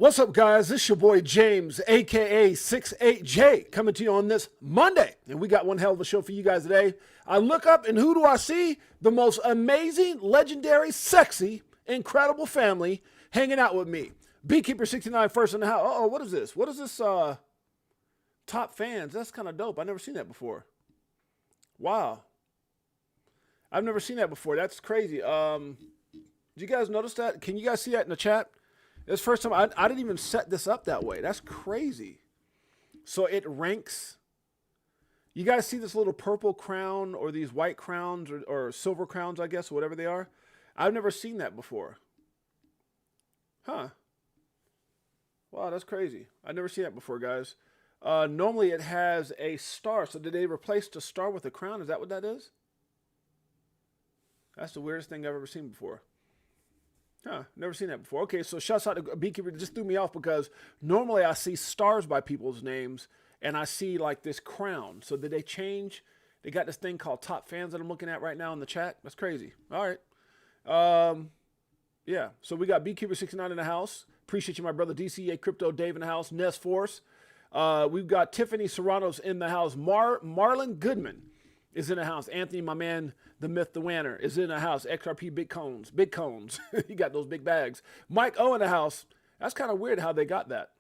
What's up, guys? This is your boy James, aka 68J, coming to you on this Monday. And we got one hell of a show for you guys today. I look up and who do I see? The most amazing, legendary, sexy, incredible family hanging out with me. Beekeeper69 first in the house. Uh-oh, what is this? What is this? Top fans. That's kind of dope. I've never seen that before. Wow. I've never seen that before. That's crazy. Did you guys notice that? Can you guys see that in the chat? It's the first time I didn't even set this up that way. That's crazy. So it ranks. You guys see this little purple crown or these white crowns or silver crowns, I guess, or whatever they are? I've never seen that before. Huh. Wow, that's crazy. I've never seen that before, guys. Normally it has a star. So did they replace the star with a crown? Is that what that is? That's the weirdest thing I've ever seen before. Huh, never seen that before. Okay, so shouts out to Beekeeper. It just threw me off because normally I see stars by people's names and I see like this crown. So did they change? They got this thing called top fans that I'm looking at right now in the chat. That's crazy. All right. Yeah, so we got Beekeeper69 in the house. Appreciate you, my brother. DCA Crypto Dave in the house. Nest Force. We've got Tiffany Serrano's in the house. Marlon Goodman is in the house. Anthony, my man, the myth, the Wanner, is in the house. XRP big cones. Big cones. You got those big bags. Mike O in the house. That's kind of weird how they got that.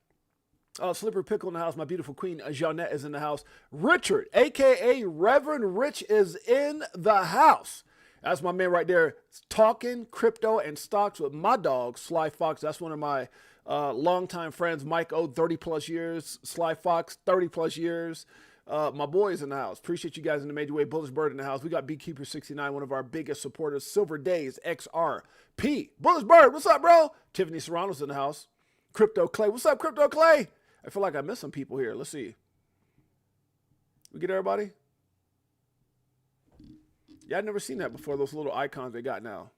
Slippery Pickle in the house. My beautiful queen, Jeanette, is in the house. Richard, a.k.a. Reverend Rich, is in the house. That's my man right there, talking crypto and stocks with my dog, Sly Fox. That's one of my longtime friends. Mike O, 30-plus years. Sly Fox, 30-plus years. My boys in the house. Appreciate you guys in the major way. Bullish Bird in the house. We got Beekeeper69, one of our biggest supporters. Silver Days, XRP. Bullish Bird, what's up, bro? Tiffany Serrano's in the house. Crypto Clay. What's up, Crypto Clay? I feel like I missed some people here. Let's see. We get everybody? Yeah, I've never seen that before, those little icons they got now.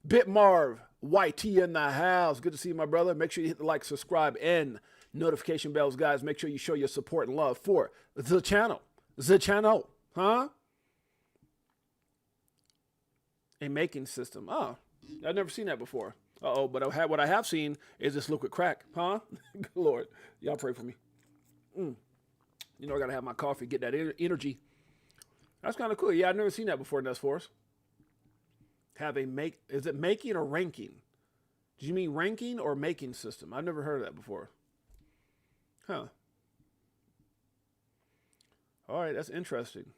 Bitmarv, YT in the house. Good to see you, my brother. Make sure you hit the like, subscribe, and notification bells, guys. Make sure you show your support and love for the channel. The channel. Huh? A making system. Oh, I've never seen that before. Uh-oh, but what I have seen is this liquid crack. Huh? Good Lord. Y'all pray for me. You know I got to have my coffee, get that energy. That's kind of cool. Yeah, I've never seen that before, Nest Force. Is it making or ranking? Do you mean ranking or making system? I've never heard of that before. Huh. All right, that's interesting.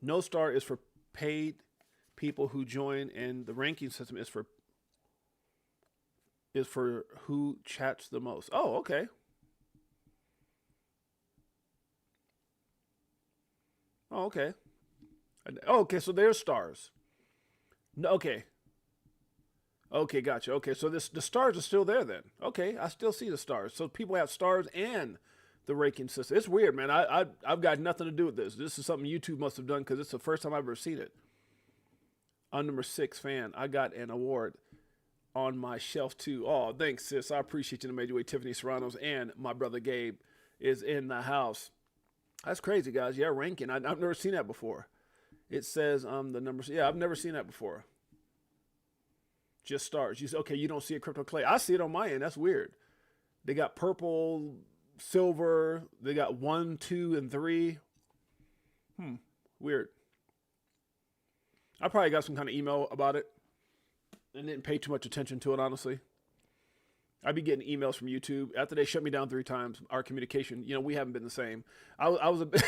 No star is for paid people who join, and the ranking system is for who chats the most. Oh, okay. Oh, okay. Oh, okay, so there's stars. No, okay. Okay, gotcha. Okay, so the stars are still there then. Okay, I still see the stars. So people have stars and the ranking system. It's weird, man. I've got nothing to do with this. This is something YouTube must have done because it's the first time I've ever seen it. I'm number 6 fan. I got an award on my shelf too. Oh, thanks, sis. I appreciate you in the major way. Tiffany Serrano's and my brother Gabe is in the house. That's crazy, guys. Yeah, ranking. I've never seen that before. It says the numbers. Yeah, I've never seen that before. Just stars. Okay, you don't see a Crypto Clay. I see it on my end. That's weird. They got purple, silver. They got 1, 2, and 3. Weird. I probably got some kind of email about it and didn't pay too much attention to it, honestly. I'd be getting emails from YouTube. After they shut me down 3 times, our communication, we haven't been the same. I was a bit,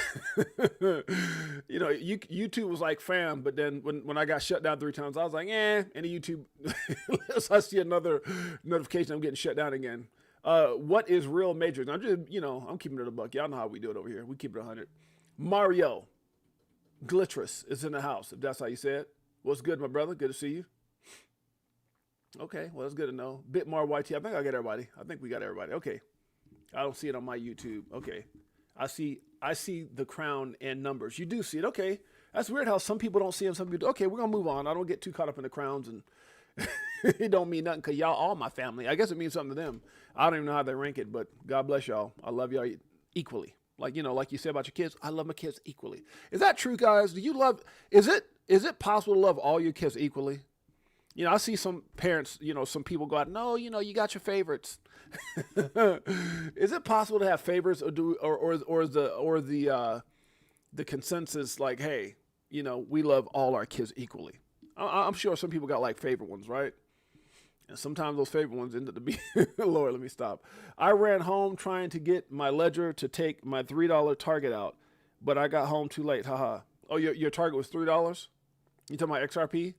YouTube was like fam, but then when I got shut down 3 times, I was like, and the YouTube, I see another notification, I'm getting shut down again. What is real Matrix? I'm just, I'm keeping it a buck. Y'all know how we do it over here. We keep it 100. Mario Glittrous is in the house, if that's how you say it. What's good, my brother? Good to see you. Okay, well, that's good to know. Bitmar YT, I think I got everybody. I think we got everybody. Okay. I don't see it on my YouTube. Okay. I see the crown and numbers. You do see it. Okay. That's weird how some people don't see them. Some people do. Okay, we're going to move on. I don't get too caught up in the crowns, and it don't mean nothing because y'all all my family. I guess it means something to them. I don't even know how they rank it, but God bless y'all. I love y'all equally. Like you said about your kids, I love my kids equally. Is that true, guys? Do you love, is it possible to love all your kids equally? You know, I see some parents, you know, some people go out, no, you know, you got your favorites. Is it possible to have favorites, or is the consensus like, hey, you know, we love all our kids equally? I'm sure some people got like favorite ones, right? And sometimes those favorite ones end up to be, Lord, let me stop. I ran home trying to get my ledger to take my $3 target out, but I got home too late. Haha. Oh, your target was $3? You talking about XRP?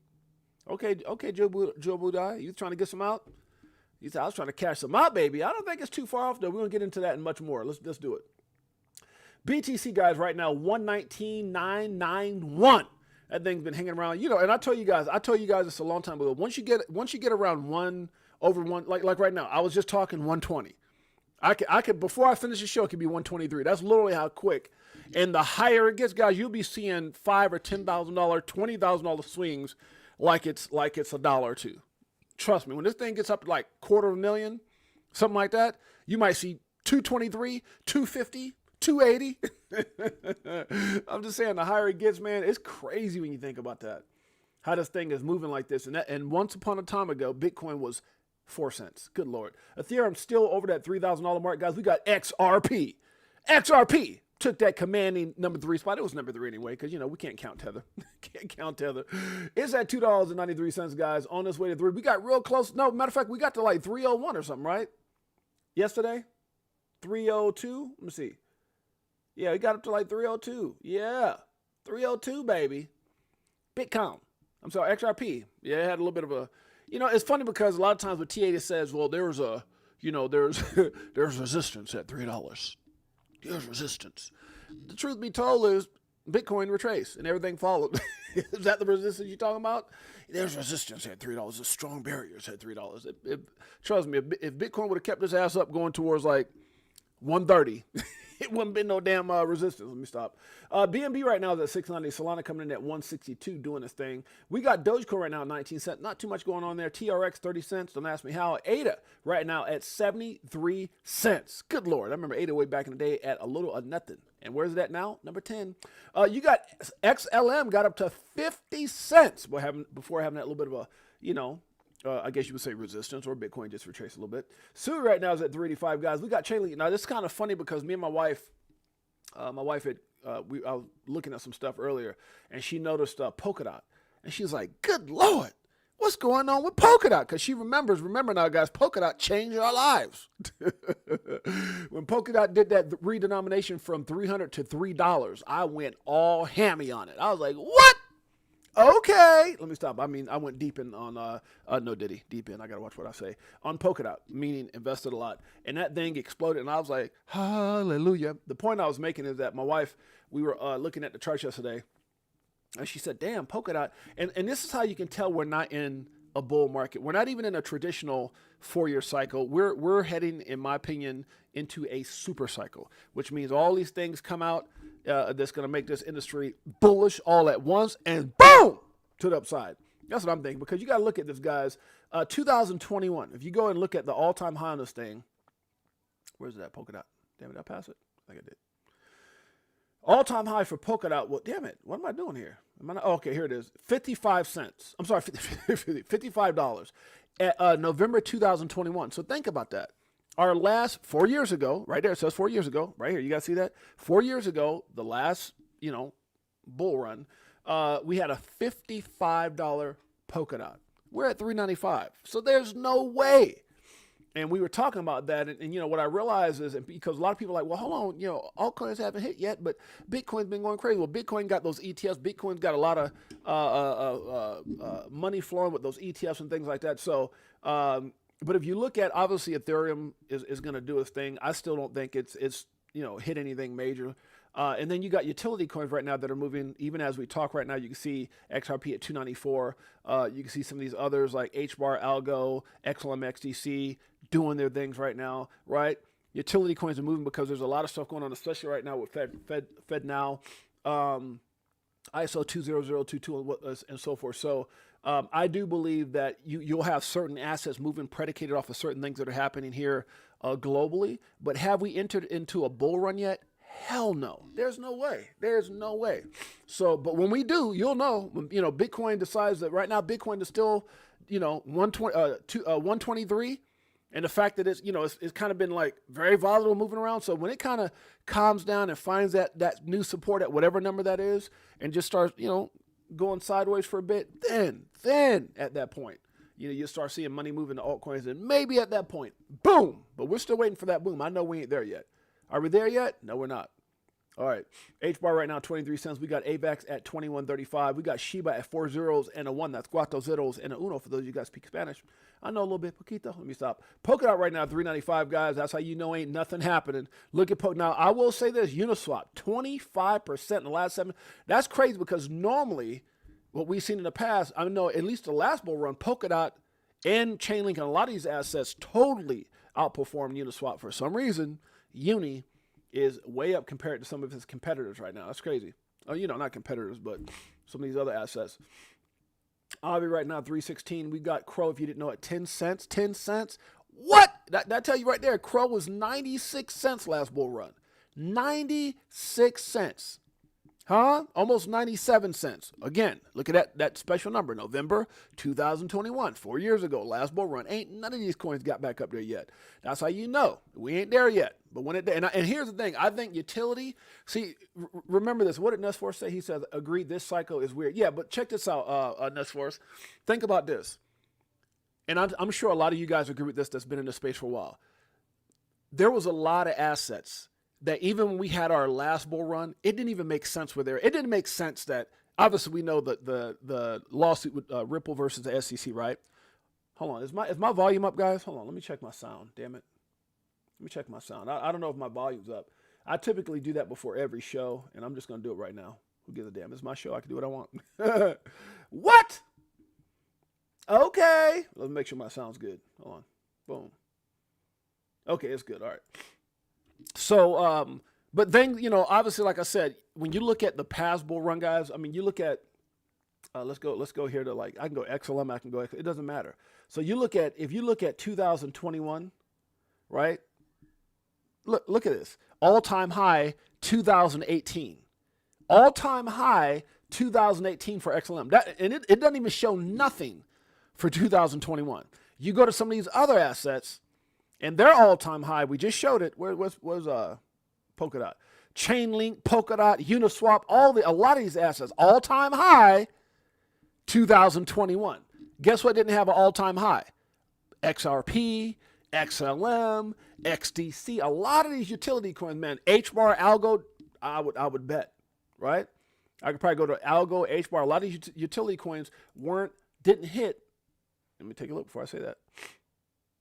Okay, Joe Budai, you trying to get some out? He said, I was trying to cash some out, baby. I don't think it's too far off, though. We're going to get into that and much more. Let's do it. BTC, guys, right now, 119,991. That thing's been hanging around, you know. And I told you guys this a long time ago. Once you get around over one, like right now, I was just talking 120. I could before I finish the show, it could be 123. That's literally how quick. And the higher it gets, guys, you'll be seeing $5,000 or $10,000, $20,000 swings like it's $1 or $2. Trust me, when this thing gets up to like $250,000, something like that, you might see 223, 250, 280. I'm just saying, the higher it gets, man, it's crazy when you think about that. How this thing is moving like this. And once upon a time ago, Bitcoin was 4 cents. Good Lord. Ethereum still over that $3,000 mark. Guys, we got XRP. XRP took that commanding number 3 spot. It was number 3 anyway, because, you know, we can't count Tether. Can't count Tether. It's at $2.93, guys, on this way to 3. We got real close. No, matter of fact, we got to like 301 or something, right? Yesterday? 302? Let me see. Yeah, we got up to like 302. Yeah. 302, baby. Bitcoin. I'm sorry, XRP. Yeah, it had a little bit of a, you know, it's funny because a lot of times with T8 it says, well, there's resistance at $3. There's resistance. The truth be told is Bitcoin retraced and everything followed. Is that the resistance you're talking about? There's resistance at $3. There's strong barriers at $3. Trust me, if Bitcoin would have kept this ass up going towards like 130, it wouldn't been no damn resistance. Let me stop. BNB right now is at 690. Solana coming in at 162 doing this thing. We got Dogecoin right now at 19 cents. Not too much going on there. TRX 30 cents. Don't ask me how. ADA right now at 73 cents. Good Lord. I remember ADA way back in the day at a little of nothing. And where's that now? Number 10. You got XLM got up to 50 cents before having that little bit of a, you know, I guess you would say resistance, or Bitcoin just retraced a little bit. Sui right now is at 385, guys. We got Chainlink. Now, this is kind of funny because me and my wife I was looking at some stuff earlier, and she noticed Polkadot. And she was like, good Lord, what's going on with Polkadot? Because she remember now, guys, Polkadot changed our lives. When Polkadot did that redenomination from $300 to $3, I went all hammy on it. I was like, what? Okay, let me stop. I mean, I went deep in on, no Diddy, deep in. I got to watch what I say. On Polkadot, meaning invested a lot. And that thing exploded, and I was like, hallelujah. The point I was making is that my wife, we were looking at the charts yesterday, and she said, damn, Polkadot. And this is how you can tell we're not in a bull market. We're not even in a traditional 4-year cycle. We're heading, in my opinion, into a super cycle, which means all these things come out that's going to make this industry bullish all at once, and boom, to the upside. That's what I'm thinking, because you got to look at this, guys. 2021, if you go and look at the all-time high on this thing, where's that Polkadot? Damn it, did I pass it? I think I did. All-time high for Polkadot. Well, damn it, what am I doing here? Okay, here it is. 55 cents. I'm sorry, $55 at November 2021. So think about that. Our last 4 years ago, right there, it says 4 years ago, right here. You guys see that? 4 years ago, the last, bull run, we had a $55 Polkadot. We're at $395. So there's no way. And we were talking about that. And what I realized is, because a lot of people are like, well, hold on, altcoins haven't hit yet, but Bitcoin's been going crazy. Well, Bitcoin got those ETFs. Bitcoin's got a lot of money flowing with those ETFs and things like that. So, but if you look at, obviously, Ethereum is going to do its thing. I still don't think it's hit anything major. And then you got utility coins right now that are moving. Even as we talk right now, you can see XRP at 294. You can see some of these others like HBAR, Algo, XLM, XDC doing their things right now, right? Utility coins are moving because there's a lot of stuff going on, especially right now with Fed now, ISO 20022 and so forth. So I do believe that you'll have certain assets moving predicated off of certain things that are happening here globally. But have we entered into a bull run yet? Hell no. There's no way. There's no way. So, but when we do, you'll know, Bitcoin decides that right now Bitcoin is still 123, and the fact that it's kind of been like very volatile moving around. So when it kind of calms down and finds that new support at whatever number that is, and just starts going sideways for a bit, then at that point, you'll start seeing money moving to altcoins, and maybe at that point, boom. But we're still waiting for that boom. I know we ain't there yet. Are we there yet? No, we're not. All right. H-bar right now, 23 cents. We got AVAX at 21.35. We got Shiba at 4 zeros and a 1. That's cuatro zeros and a uno for those of you guys speak Spanish. I know a little bit. Poquito. Let me stop. Polkadot right now, 3.95, guys. That's how you know ain't nothing happening. Look at Polkadot. Now, I will say this. Uniswap, 25% in the last 7. That's crazy because normally what we've seen in the past, I know at least the last bull run, Polkadot and Chainlink and a lot of these assets totally outperformed Uniswap. For some reason, Uni is way up compared to some of his competitors right now. That's crazy. Oh, not competitors, but some of these other assets. Avi right now, 316. We got Crow, if you didn't know, at 10 cents. 10 cents? What? That tell you right there, Crow was 96 cents last bull run. 96 cents. Huh? Almost 97 cents. Again, look at that special number, November 2021, 4 years ago, last bull run. Ain't none of these coins got back up there yet. That's how you know we ain't there yet. But when and here's the thing, I think utility. See, remember this. What did Nusforce say? He says, "Agreed, this cycle is weird." Yeah, but check this out, Nusforce. Think about this, and I'm sure a lot of you guys agree with this. That's been in the space for a while. There was a lot of assets that even when we had our last bull run, it didn't even make sense with there. It didn't make sense that, obviously we know that the lawsuit with Ripple versus the SEC, right? Hold on, is my volume up, guys? Hold on, let me check my sound, damn it. Let me check my sound. I don't know if my volume's up. I typically do that before every show, and I'm just gonna do it right now. Who gives a damn? It's my show, I can do what I want. What? Okay, let me make sure my sound's good. Hold on, boom. Okay, it's good, all right. So, but then, obviously, like I said, when you look at the past bull run, guys, I mean, you look at, let's go here to I can go XLM, I can go, it doesn't matter. So if you look at 2021, right? Look at this. All-time high, 2018. All-time high, 2018 for XLM. It doesn't even show nothing for 2021. You go to some of these other assets, and their all-time high, we just showed it. Where was Polkadot? Chainlink, Polkadot, Uniswap, a lot of these assets, all-time high, 2021. Guess what didn't have an all-time high? XRP, XLM, XDC. A lot of these utility coins, man. HBAR, Algo, I would bet, right? I could probably go to Algo, HBAR. A lot of these utility coins didn't hit. Let me take a look before I say that.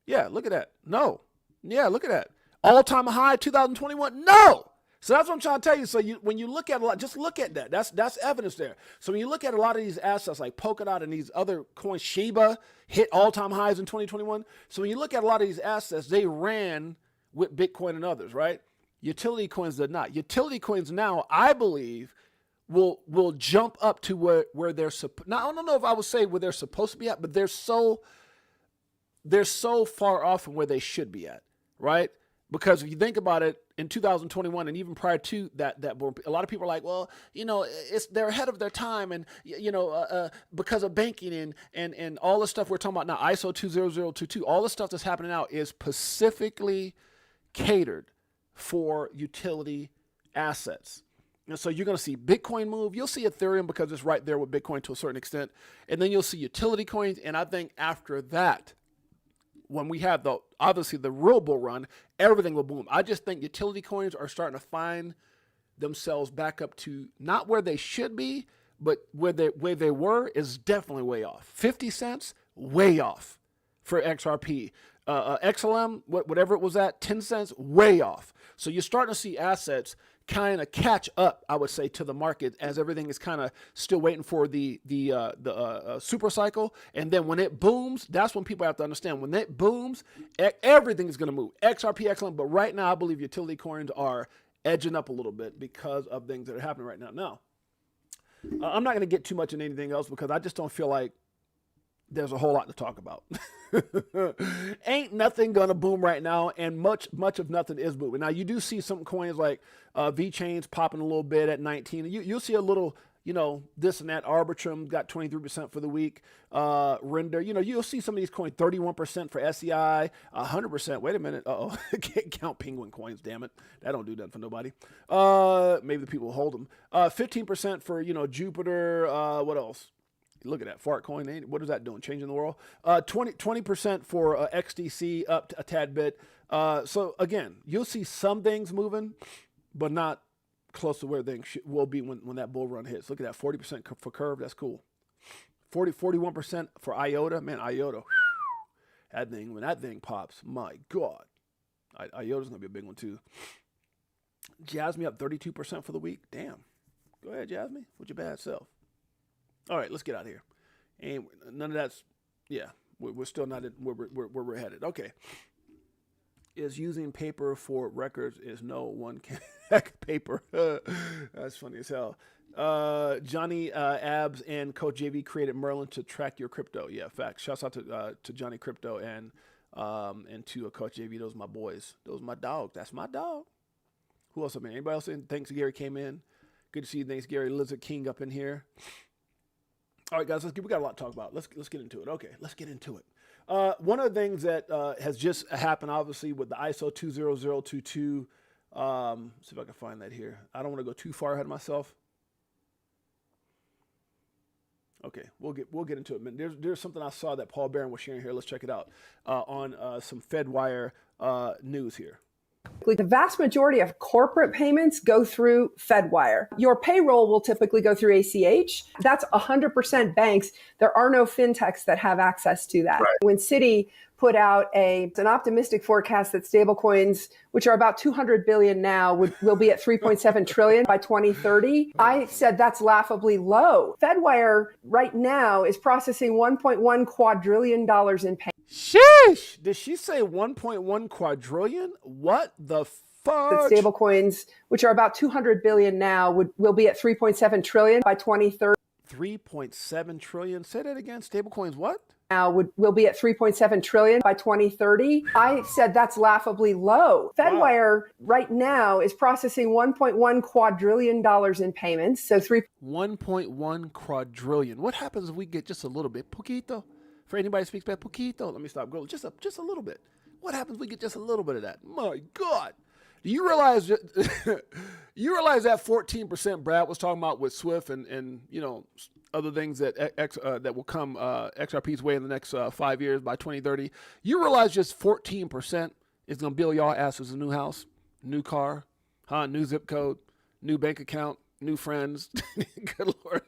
Yeah, look at that. No. Yeah, look at that. All-time high, 2021. No. So that's what I'm trying to tell you. So when you look at a lot, just look at that. That's evidence there. So when you look at a lot of these assets like Polkadot and these other coins, Shiba hit all-time highs in 2021. So when you look at a lot of these assets, they ran with Bitcoin and others, right? Utility coins did not. Utility coins now, I believe, will jump up to where they're now. I don't know if I would say where they're supposed to be at, but they're so far off from where they should be at, right? Because if you think about it, in 2021 and even prior to that, a lot of people are like, well, they're ahead of their time, and because of banking and all the stuff we're talking about now, ISO 20022, all the stuff that's happening now is specifically catered for utility assets. And so you're going to see Bitcoin move. You'll see Ethereum because it's right there with Bitcoin to a certain extent, and then you'll see utility coins. And I think after that, when we have obviously the real bull run, everything will boom. I just think utility coins are starting to find themselves back up to not where they should be, but where they were is definitely way off. 50 cents, way off for XRP. XLM, whatever it was at, 10 cents, way off. So you're starting to see assets kind of catch up, I would say, to the market as everything is kind of still waiting for the super cycle. And then when it booms, that's when people have to understand, when it booms, everything is going to move. XRP, XLM. But right now, I believe utility coins are edging up a little bit because of things that are happening right now. Now, I'm not going to get too much in anything else because I just don't feel like there's a whole lot to talk about. Ain't nothing gonna boom right now, and much of nothing is booming. Now you do see some coins like VChains popping a little bit at 19. You'll see a little you know, this and that. Arbitrum got 23% for the week. Render, you know, you'll see some of these coins, 31% for SEI, 100%. Wait a minute. Uh-oh. Can't count penguin coins, damn it. That don't do nothing for nobody. Maybe the people will hold them. 15% for, you know, Jupiter. What else? Look at that fart coin. What is that doing? Changing the world. 20% for XDC, up a tad bit. So again, you'll see some things moving, but not close to where things will be when that bull run hits. Look at that, 40% for Curve. That's cool. 41% for IOTA. Man, IOTA. Whew, that thing, when that thing pops, my God. IOTA's going to be a big one too. Jasmine up 32% for the week. Damn. Go ahead, Jasmine, with your bad self. All right, let's get out of here. And none of that's, yeah, we're still not at where we're headed. Okay. Is using paper for records is no one can hack paper. That's funny as hell. Johnny Abs and Coach JV created Merlin to track your crypto. Yeah, facts. Shouts out to Johnny Crypto and to Coach JV. Those are my boys. Those are my dog. That's my dog. Who else up in? Anybody else in? Thanks, Gary came in. Good to see you. Thanks, Gary. Lizard King up in here. All right, guys, we got a lot to talk about. Let's get into it. Okay, let's get into it. One of the things that has just happened, obviously, with the ISO 20022. See if I can find that here. I don't want to go too far ahead of myself. Okay, we'll get into it. There's something I saw that Paul Barron was sharing here. Let's check it out on some FedWire news here. The vast majority of corporate payments go through FedWire. Your payroll will typically go through ACH. That's 100% banks. There are no fintechs that have access to that. Right. When Citi put out an optimistic forecast that stablecoins, which are about 200 billion now, will be at 3.7 trillion by 2030, I said that's laughably low. FedWire right now is processing $1.1 quadrillion in payments. Sheesh! Did she say 1.1 quadrillion? What the fuck? Stable coins, which are about 200 billion now, will be at 3.7 trillion by 2030. 3.7 trillion? Say that again. Stable coins what? Now will be at 3.7 trillion by 2030. I said that's laughably low. FedWire right now is processing $1.1 quadrillion in payments. So 1.1 quadrillion. What happens if we get just a little bit? Poquito? For anybody who speaks bad, poquito. Let me stop. Go just a little bit. What happens if we get just a little bit of that? My God. Do you realize that 14% Brad was talking about with Swift and you know, other things that that will come XRP's way in the next 5 years by 2030? You realize just 14% is going to bill y'all asses a new house, new car, new zip code, new bank account, new friends. Good Lord.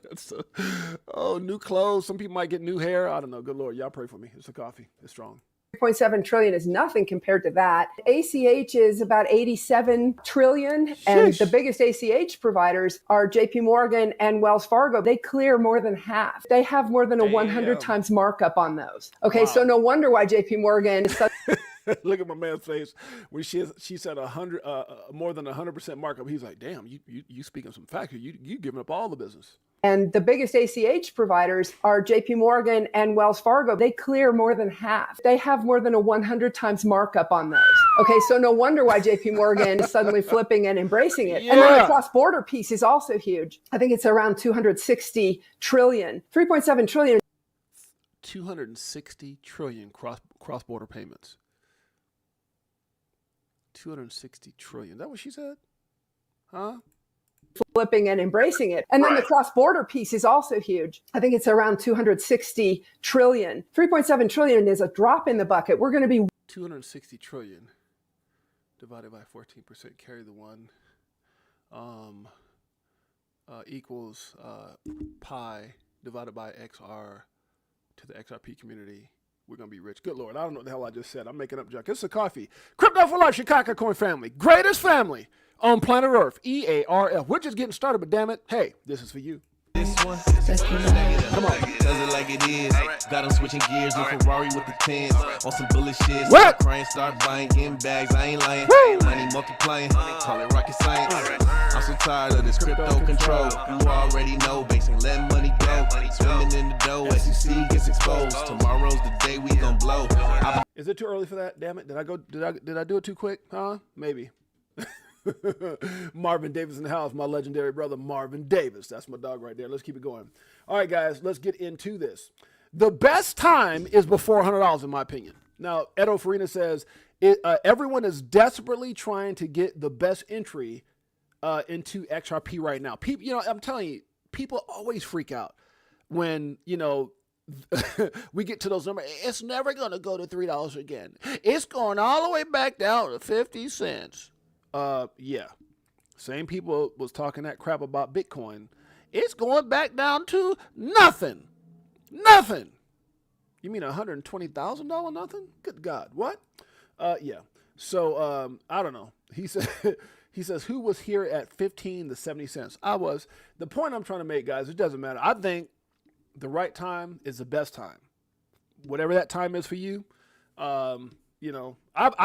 New clothes. Some people might get new hair. I don't know. Good Lord. Y'all pray for me. It's the coffee. It's strong. 3.7 trillion is nothing compared to that. ACH is about 87 trillion. Sheesh. And the biggest ACH providers are JP Morgan and Wells Fargo. They clear more than half. They have more than a 100 times markup on those. Okay, wow. So no wonder why JP Morgan is such... Look at my man's face when she said 100, more than 100% markup. He's like, damn, you speaking some facts. You giving up all the business. And the biggest ACH providers are JP Morgan and Wells Fargo. They clear more than half. They have more than a 100 times markup on those. Okay, so no wonder why JP Morgan is suddenly flipping and embracing it. Yeah. And then the cross-border piece is also huge. I think it's around 260 trillion, 3.7 trillion. 260 trillion cross-border payments. 260 trillion. Is that what she said? Huh? Flipping and embracing it. And then the cross-border piece is also huge. I think it's around 260 trillion. 3.7 trillion is a drop in the bucket. We're going to be 260 trillion divided by 14%, carry the one, equals pi divided by XR to the XRP community. We're going to be rich. Good Lord. I don't know what the hell I just said. I'm making up junk. It's a coffee. Crypto for Life, Chicago Coin family. Greatest family on planet Earth. EARL. We're just getting started, but damn it. Hey, this is for you. This one, come on, does it like it is. Got them switching gears, new Ferrari with the tens. On some bullet shit, start crying, start buying, getting bags. I ain't lying. Money multiplying, call it rocket science. I'm so tired of this crypto control. You already know, basing let money go. Swimming in the dough, SEC gets exposed. Tomorrow's the day we gon' blow. Is it too early for that? Damn it! Did I do it too quick? Huh? Maybe. Marvin Davis in the house, my legendary brother Marvin Davis. That's my dog right there. Let's keep it going. All right, guys, let's get into this. The best time is before $100, in my opinion. Now, Edo Farina says, everyone is desperately trying to get the best entry into XRP right now. People, I'm telling you, people always freak out when, we get to those numbers. It's never going to go to $3 again. It's going all the way back down to 50 cents. Yeah. Same people was talking that crap about Bitcoin. It's going back down to nothing. Nothing. You mean $120,000 nothing? Good God. What? Yeah. So, I don't know. He says, who was here at 15 to 70 cents? I was. The point I'm trying to make, guys, it doesn't matter. I think the right time is the best time. Whatever that time is for you, I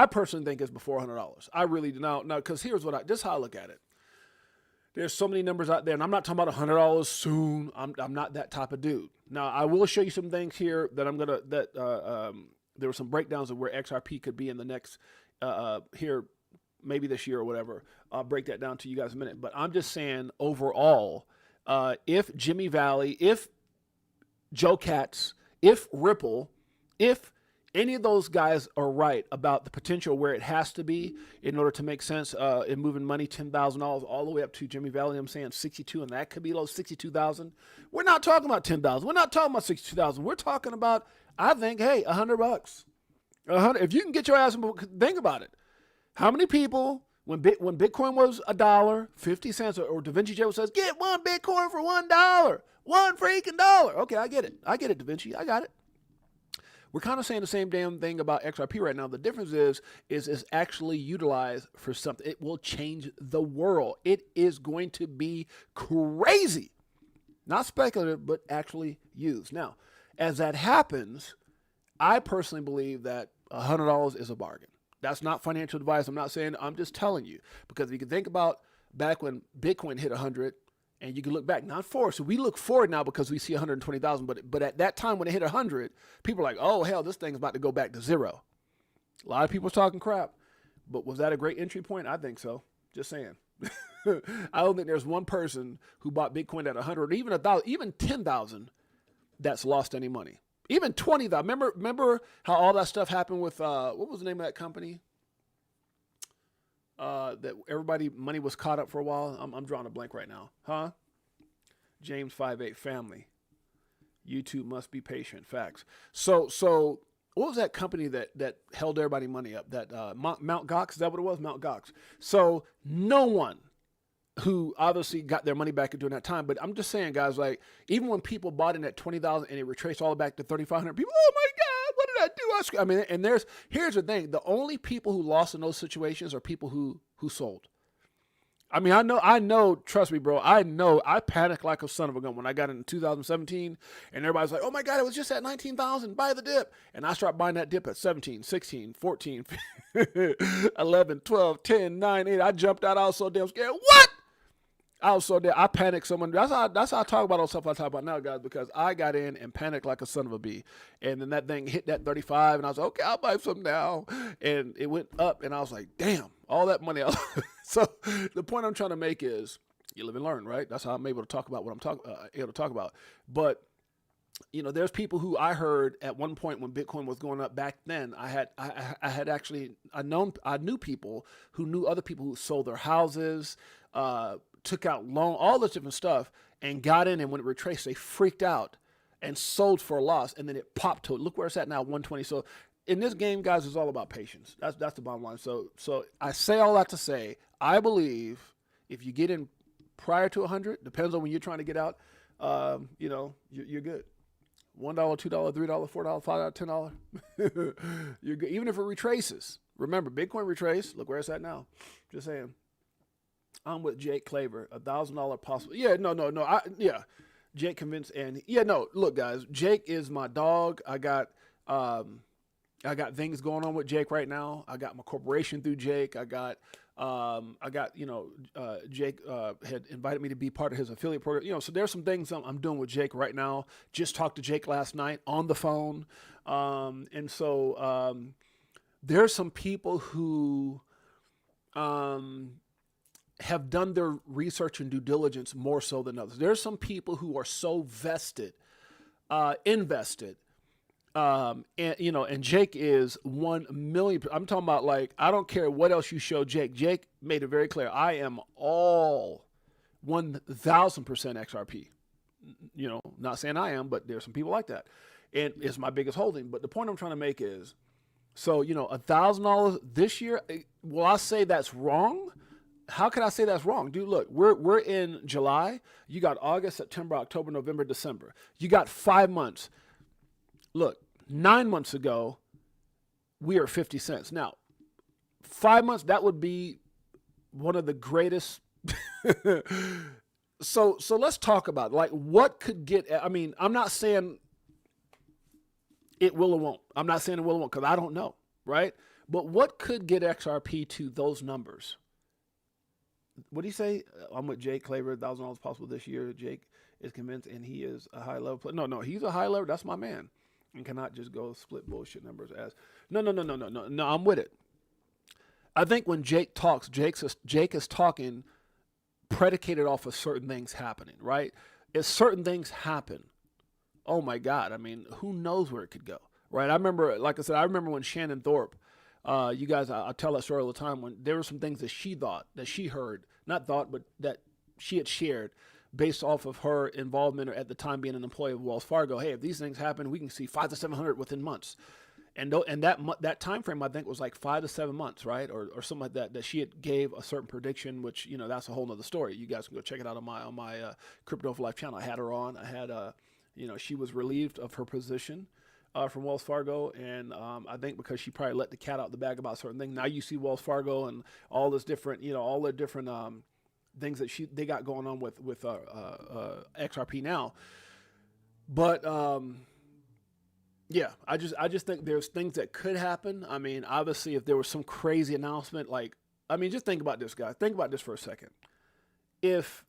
personally think it's before $100. I really do. Now, because here's this is how I look at it. There's so many numbers out there, and I'm not talking about $100 soon. I'm not that type of dude. Now, I will show you some things here that there were some breakdowns of where XRP could be in the next here, maybe this year or whatever. I'll break that down to you guys in a minute. But I'm just saying overall, if Jimmy Valley, if Joe Katz, if Ripple, if any of those guys are right about the potential where it has to be in order to make sense in moving money, $10,000 all the way up to Jimmy Valley, I'm saying 62, and that could be low, 62,000. We're not talking about 10,000. We're not talking about 62,000. We're talking about, I think, hey, $100. If you can get your ass, think about it. How many people, when Bitcoin was $1, 50 cents, or Da Vinci Joe says, get one Bitcoin for $1, one freaking dollar. Okay, I get it, Da Vinci, I got it. We're kind of saying the same damn thing about XRP right now. The difference is it's actually utilized for something. It will change the world. It is going to be crazy. Not speculative, but actually used. Now, as that happens, I personally believe that $100 is a bargain. That's not financial advice. I'm not saying, I'm just telling you. Because if you can think about back when Bitcoin hit 100, and you can look back, not forward. So we look forward now because we see 120,000. But at that time when it hit 100, people are like, oh, hell, this thing's about to go back to zero. A lot of people talking crap. But was that a great entry point? I think so. Just saying. I don't think there's one person who bought Bitcoin at 100, even 1,000, even 10,000 that's lost any money. Even 20,000. Remember how all that stuff happened with, what was the name of that company? That everybody money was caught up for a while. I'm drawing a blank right now. Huh? James 5'8" family. YouTube must be patient. Facts. So what was that company that held everybody money up? That Mount Gox, is that what it was? Mount Gox. So no one who obviously got their money back during that time. But I'm just saying, guys, like even when people bought in at 20,000 and it retraced all the way back to 3,500, people, oh my God, what did I do? I mean, and here's the thing: the only people who lost in those situations are people who sold. I mean, I know, trust me, bro. I know I panicked like a son of a gun when I got in 2017 and everybody's like, oh my God, it was just at 19,000, buy the dip. And I start buying that dip at 17, 16, 14, 11, 12, 10, 9, 8. I jumped out. I was so damn scared. What? I was so damn, I panicked someone. That's how I talk about all stuff I talk about now, guys, because I got in and panicked like a son of a bee. And then that thing hit that 35 and I was like, okay, I'll buy some now. And it went up and I was like, damn, all that money. So the point I'm trying to make is you live and learn, right? That's how I'm able to talk about what I'm able to talk about. But there's people who I heard at one point when Bitcoin was going up back then. I knew people who knew other people who sold their houses, took out loan, all this different stuff, and got in. And when it retraced, they freaked out and sold for a loss. And then it popped to it. Look where it's at now, 120. So in this game, guys, it's all about patience. That's the bottom line. So I say all that to say, I believe if you get in prior to 100, depends on when you're trying to get out, you're good. $1, $2, $3, $4, $5, $10. You're good. Even if it retraces. Remember, Bitcoin retrace. Look where it's at now. Just saying. I'm with Jake Claver. $1,000 possible. Yeah, no. Jake convinced Andy. Yeah, no. Look, guys. Jake is my dog. I got things going on with Jake right now. I got my corporation through Jake. Jake had invited me to be part of his affiliate program. So there's some things I'm doing with Jake right now. Just talked to Jake last night on the phone. And so there's some people who have done their research and due diligence more so than others. There's some people who are so invested. And Jake is 1 million. I'm talking about, like, I don't care what else you show Jake. Jake made it very clear. I am all 1,000% XRP. Not saying I am, but there's some people like that. And it's my biggest holding. But the point I'm trying to make is, so, $1,000 this year, will I say that's wrong? How can I say that's wrong? Dude, look, we're in July. You got August, September, October, November, December. You got 5 months. Look, 9 months ago, we are 50 cents. Now, 5 months, that would be one of the greatest. So let's talk about, like, what could get, I mean, I'm not saying it will or won't. I'm not saying it will or won't, because I don't know, right? But what could get XRP to those numbers? What do you say? I'm with Jake Claver, $1,000 possible this year. Jake is convinced, and he is a high level player. No, he's a high level. That's my man. And cannot just go split bullshit numbers as. No, I'm with it. I think when Jake talks, Jake is talking predicated off of certain things happening, right? If certain things happen, oh my God, I mean, who knows where it could go, right? I remember, like I said, when Shannon Thorpe, you guys, I tell that story all the time, when there were some things that she thought, that she heard, not thought, but that she had shared based off of her involvement, or at the time being an employee of Wells Fargo. Hey, if these things happen, we can see 500 to 700 within months. And that time frame, I think, was like 5 to 7 months, right? Or something like that, that she had gave a certain prediction, which, that's a whole nother story. You guys can go check it out on my Crypto for Life channel. I had her on. I had, she was relieved of her position from Wells Fargo, and I think because she probably let the cat out the bag about certain things. Now you see Wells Fargo and all this different, all the different things that they got going on with XRP now. But yeah, I just think there's things that could happen. I mean, obviously, if there was some crazy announcement, just think about this, guys. Think about this for a second. If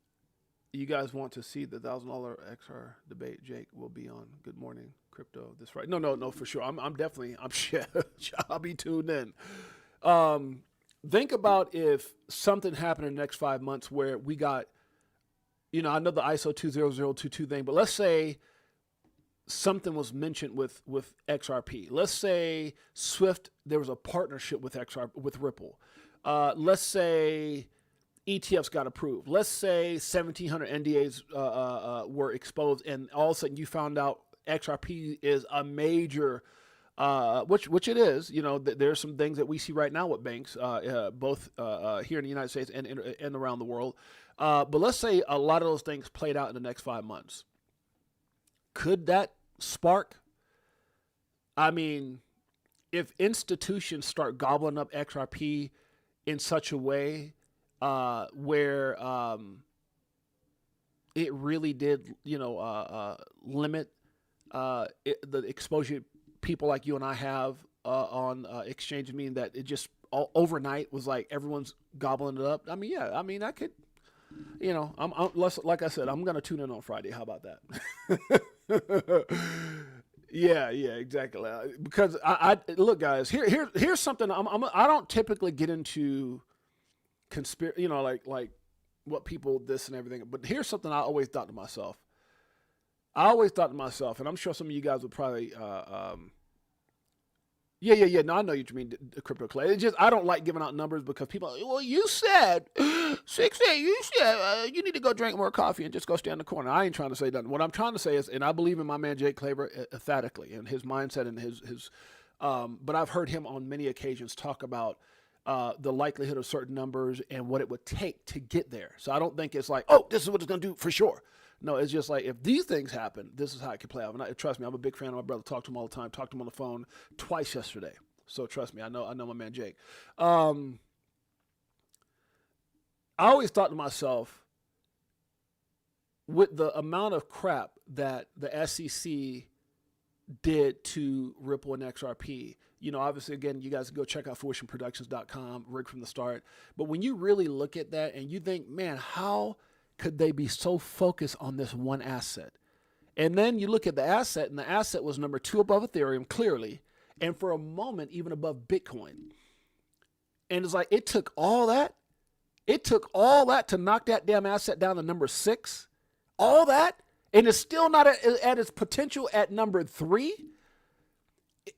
you guys want to see the $1,000 XR debate, Jake will be on Good Morning Crypto this Friday. No, for sure. I'm definitely, I'll be tuned in. Think about if something happened in the next 5 months where we got, I know the ISO 20022 thing, but let's say something was mentioned with XRP. Let's say Swift, there was a partnership with Ripple. Let's say ETFs got approved. Let's say 1,700 NDAs were exposed, and all of a sudden you found out XRP is a major, which it is. There's some things that we see right now with banks, both here in the United States and around the world. But let's say a lot of those things played out in the next 5 months. Could that spark? I mean, if institutions start gobbling up XRP in such a way where it really did, limit the exposure people like you and I have on exchanges, meaning that it just overnight was like everyone's gobbling it up. I mean, yeah, I could, like I said, I'm going to tune in on Friday. How about that? Yeah, exactly. Because I look, guys, here's something. I don't typically get into conspiracy, like what people this and everything. But here's something I always thought to myself. And I'm sure some of you guys would probably, yeah. No, I know what you mean, the Crypto Clay. It's just, I don't like giving out numbers because people are like, well, you said, 6A, you said you need to go drink more coffee and just go stand in the corner. I ain't trying to say nothing. What I'm trying to say is, and I believe in my man Jake Claver emphatically and his mindset and his but I've heard him on many occasions talk about the likelihood of certain numbers and what it would take to get there. So I don't think it's like, oh, this is what it's going to do for sure. No, it's just like, if these things happen, this is how it could play out. And trust me, I'm a big fan of my brother. Talk to him all the time. Talked to him on the phone twice yesterday. So trust me, I know my man Jake. I always thought to myself, with the amount of crap that the SEC did to Ripple and XRP, obviously, again, you guys can go check out fruitionproductions.com, rig from the start. But when you really look at that and you think, man, how could they be so focused on this one asset? And then you look at the asset, and the asset was number 2 above Ethereum, clearly, and for a moment, even above Bitcoin. And it's like, it took all that. It took all that to knock that damn asset down to number 6. All that, and it's still not at its potential at number 3.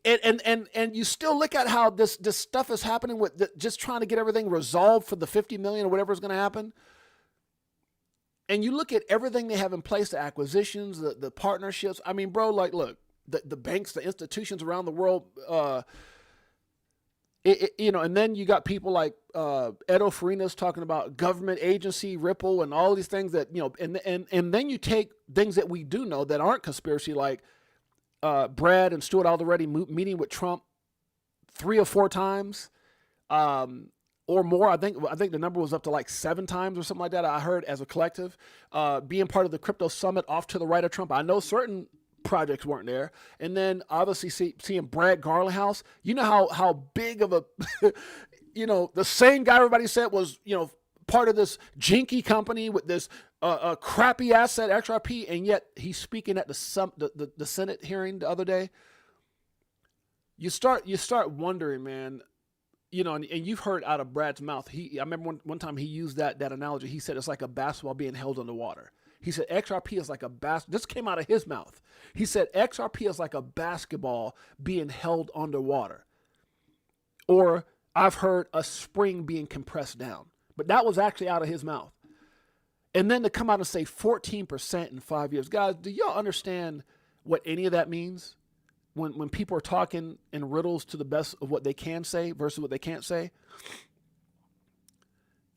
And you still look at how this stuff is happening with just trying to get everything resolved for the 50 million or whatever is going to happen. And you look at everything they have in place, the acquisitions, the partnerships. I mean, bro, like, look, the banks, the institutions around the world, and then you got people like Edo Farinas talking about government agency, Ripple, and all these things that, and then you take things that we do know that aren't conspiracy, like Brad and Stuart already meeting with Trump 3 or 4 times, or more. I think the number was up to like 7 times or something like that. I heard as a collective, being part of the crypto summit off to the right of Trump. I know certain projects weren't there, and then obviously seeing Brad Garlinghouse. You know how big of a, the same guy everybody said was part of this jinky company with this crappy asset XRP, and yet he's speaking at the Senate hearing the other day. You start wondering, man. And you've heard out of Brad's mouth. I remember one time he used that analogy. He said it's like a basketball being held underwater. He said XRP is like a this came out of his mouth. He said XRP is like a basketball being held underwater. Or I've heard a spring being compressed down. But that was actually out of his mouth. And then to come out and say 14% in 5 years. Guys, do y'all understand what any of that means? When people are talking in riddles to the best of what they can say versus what they can't say.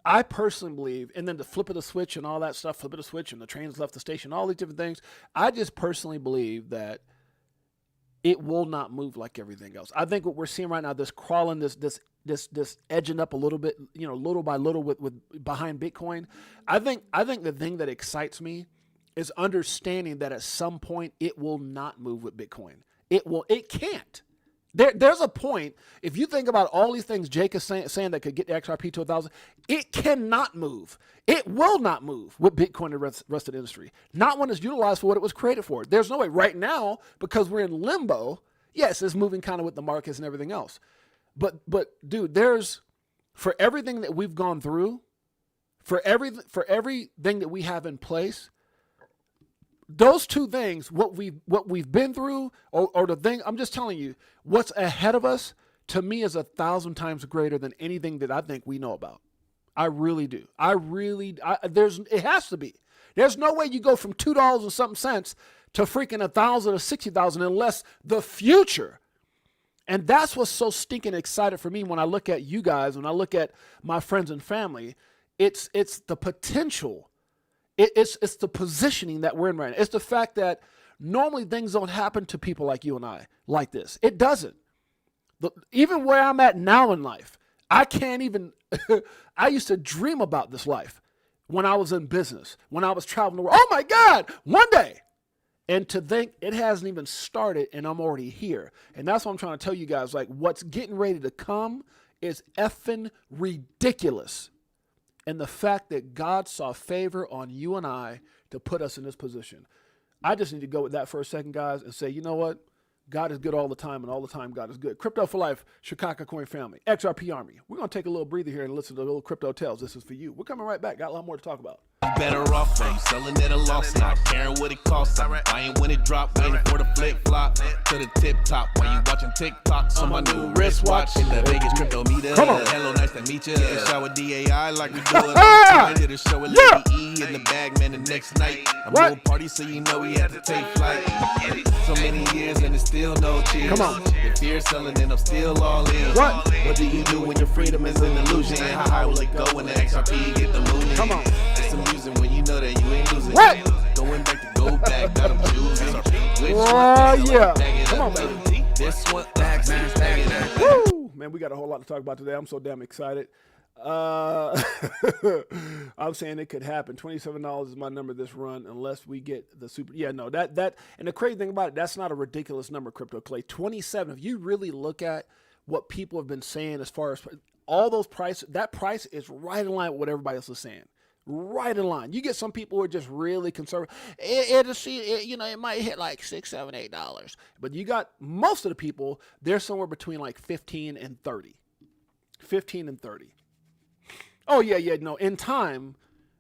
I personally believe, and then the flip of the switch and all that stuff, flip of the switch and the trains left the station, all these different things. I just personally believe that it will not move like everything else. I think what we're seeing right now, this crawling, this edging up a little bit, little by little with behind Bitcoin. I think the thing that excites me is understanding that at some point it will not move with Bitcoin. It can't. There's a point, if you think about all these things Jake is saying that could get the XRP to 1,000, it cannot move. It will not move with Bitcoin and the rest of the industry. Not when it's utilized for what it was created for. There's no way right now, because we're in limbo. Yes, it's moving kind of with the markets and everything else. But dude, there's, for everything that we've gone through, for everything that we have in place, those two things, what we've been through, or the thing, I'm just telling you, what's ahead of us, to me, is 1,000 times greater than anything that I think we know about. I really do. It has to be. There's no way you go from $2 and something cents to freaking 1,000 or 60,000 unless the future. And that's what's so stinking excited for me when I look at you guys, when I look at my friends and family. It's the potential. It's the positioning that we're in right now. It's the fact that normally things don't happen to people like you and I like this. It doesn't. Even where I'm at now in life, I can't even, I used to dream about this life when I was in business, when I was traveling the world. Oh my God, one day. And to think it hasn't even started and I'm already here. And that's what I'm trying to tell you guys. Like, what's getting ready to come is effing ridiculous. And the fact that God saw favor on you and I to put us in this position. I just need to go with that for a second, guys, and say, you know what? God is good all the time, and all the time God is good. Crypto for Life, Chicago Coin Family, XRP Army. We're going to take a little breather here and listen to the little crypto tales. This is for you. We're coming right back. Got a lot more to talk about. Better off from selling at a loss, not caring what it costs. I'm buying when it drop, waiting for the flip flop to the tip top. While you watching TikToks on my new wristwatch. In the Vegas crypto meetup. Come on. Hello, nice to meet you. Shower DAI like we do it. I did a show with Lady E in the bag, man, the next night. I'm no party, so you know we had to take flight. So many years and it's still no cheers. Come on. The fear selling and I'm still all in. What do you do when your freedom is an illusion? How high will it go when the XRP get the moon? Come on. It's amusing when you know that you ain't losing. Going back to go back, got them choosing. Yeah. Come on, baby. This one, back, man. Woo! Man, we got a whole lot to talk about today. I'm so damn excited. I'm saying it could happen. $27 is my number this run, unless we get the super. Yeah, no, that, and the crazy thing about it, that's not a ridiculous number, Crypto Clay. 27. If you really look at what people have been saying as far as all those prices, that price is right in line with what everybody else is saying. Right in line. You get some people who are just really conservative. It might hit like $6, $7, $8. But you got most of the people, they're somewhere between like 15 and 30. 15 and 30. Oh yeah. No, in time,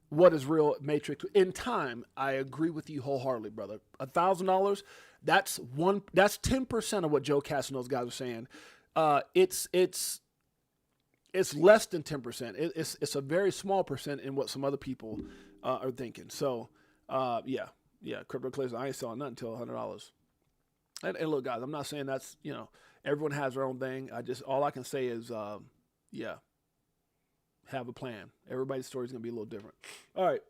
what is real Matrix? In time, I agree with you wholeheartedly, brother. $1,000. That's 10% of what Joe Cass and those guys are saying. It's less than 10%. It's a very small percent in what some other people are thinking. So yeah, crypto clays. I ain't selling nothing until $100. And look, guys, I'm not saying that's everyone has their own thing. All I can say is have a plan. Everybody's story is going to be a little different. All right.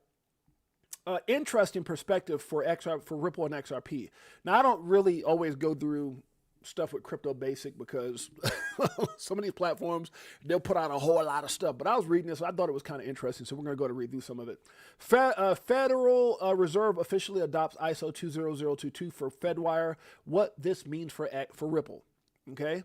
Interesting perspective for Ripple and XRP. Now, I don't really always go through stuff with Crypto Basic because some of these platforms, they'll put out a whole lot of stuff. But I was reading this, I thought it was kind of interesting, so we're going to go to review some of it. Federal Reserve officially adopts ISO 20022 for Fedwire. What this means for Ripple. Okay.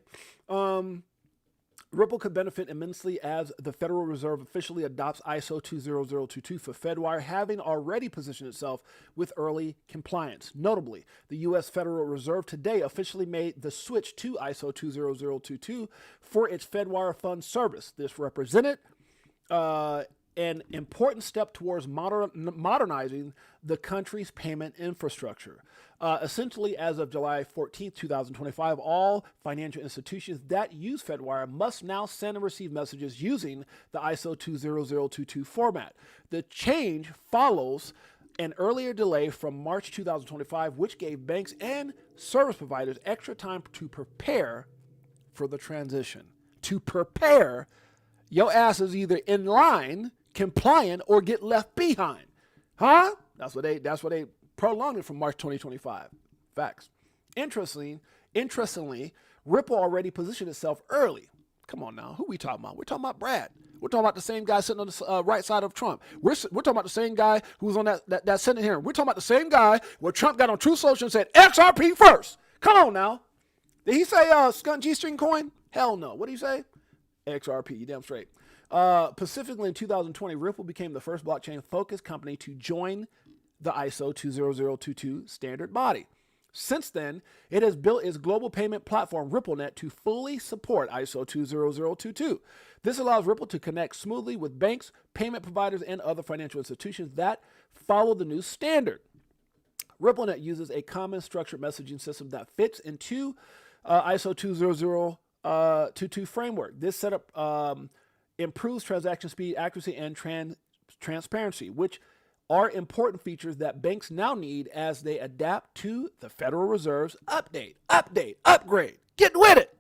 Ripple could benefit immensely as the Federal Reserve officially adopts ISO 20022 for Fedwire, having already positioned itself with early compliance. Notably, the U.S. Federal Reserve today officially made the switch to ISO 20022 for its Fedwire fund service. This represented an important step towards modernizing the country's payment infrastructure. Essentially, as of July 14, 2025, all financial institutions that use Fedwire must now send and receive messages using the ISO 20022 format. The change follows an earlier delay from March 2025, which gave banks and service providers extra time to prepare for the transition. To prepare, your ass is either in line, compliant, or get left behind. Huh? That's what they prolonged it from March 2025. Facts. Interestingly, Ripple already positioned itself early. Come on now, who we talking about? We're talking about Brad. We're talking about the same guy sitting on the right side of Trump. We're talking about the same guy who was on that Senate hearing. We're talking about the same guy where Trump got on Truth Social and said XRP first. Come on now. Did he say Skunt G-string coin? Hell no. What did he say? XRP. You damn straight. Specifically in 2020, Ripple became the first blockchain-focused company to join the ISO 20022 standard body. Since then, it has built its global payment platform, RippleNet, to fully support ISO 20022. This allows Ripple to connect smoothly with banks, payment providers, and other financial institutions that follow the new standard. RippleNet uses a common structured messaging system that fits into ISO 20022 framework. This setup improves transaction speed, accuracy, and transparency, which are important features that banks now need as they adapt to the Federal Reserve's upgrade. Get with it.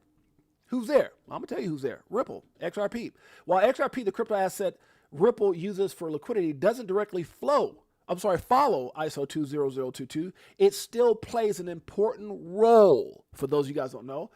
Who's there? I'm going to tell you who's there. Ripple, XRP. While XRP, the crypto asset Ripple uses for liquidity, doesn't directly follow ISO 20022, it still plays an important role, for those of you guys don't know,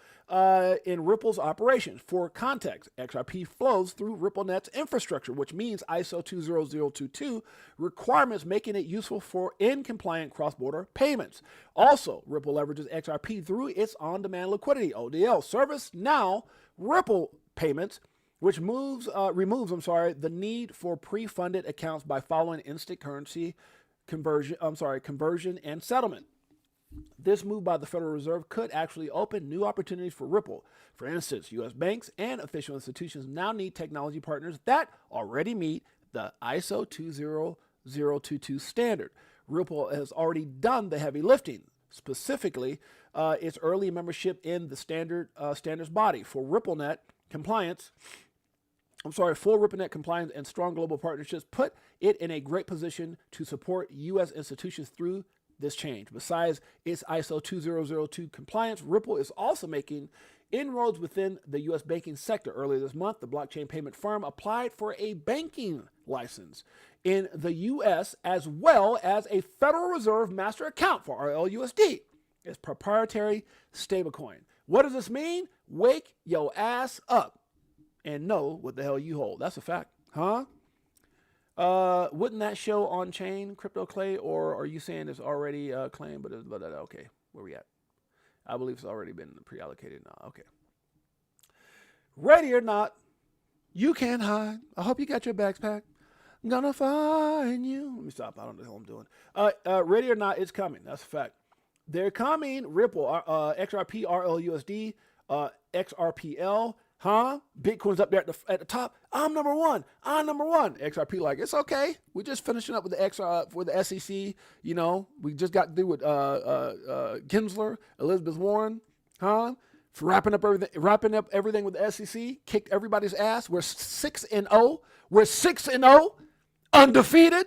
in Ripple's operations. For context, XRP flows through RippleNet's infrastructure, which means ISO 20022 requirements, making it useful for in-compliant cross-border payments. Also, Ripple leverages XRP through its on-demand liquidity, ODL, service. Now, Ripple payments, which removes the need for pre-funded accounts by following instant currency conversion and settlement. This move by the Federal Reserve could actually open new opportunities for Ripple. For instance, U.S. banks and official institutions now need technology partners that already meet the ISO 20022 standard. Ripple has already done the heavy lifting, specifically its early membership in the standards body. For RippleNet compliance and strong global partnerships put it in a great position to support U.S. institutions through this change. Besides its ISO 2002 compliance, Ripple is also making inroads within the U.S. banking sector. Earlier this month, the blockchain payment firm applied for a banking license in the U.S. as well as a Federal Reserve master account for RLUSD, its proprietary stablecoin. What does this mean? Wake your ass up and know what the hell you hold. That's a fact. Huh? Wouldn't that show on chain, Crypto Clay, or are you saying it's already claimed? But okay, where we at? I believe it's already been pre-allocated now. Okay. Ready or not, you can't hide. I hope you got your bags packed. I'm gonna find you. Let me stop. I don't know what I'm doing. Ready or not, it's coming. That's a fact. They're coming. Ripple, XRP, RLUSD, XRPL. Huh? Bitcoin's up there at the top. I'm number one. I'm number one. XRP like, it's okay. We're just finishing up with the XR for the SEC. You know, we just got to do with Gensler, Elizabeth Warren. Huh? For wrapping up everything with the SEC. Kicked everybody's ass. We're 6-0. We're 6-0. Undefeated.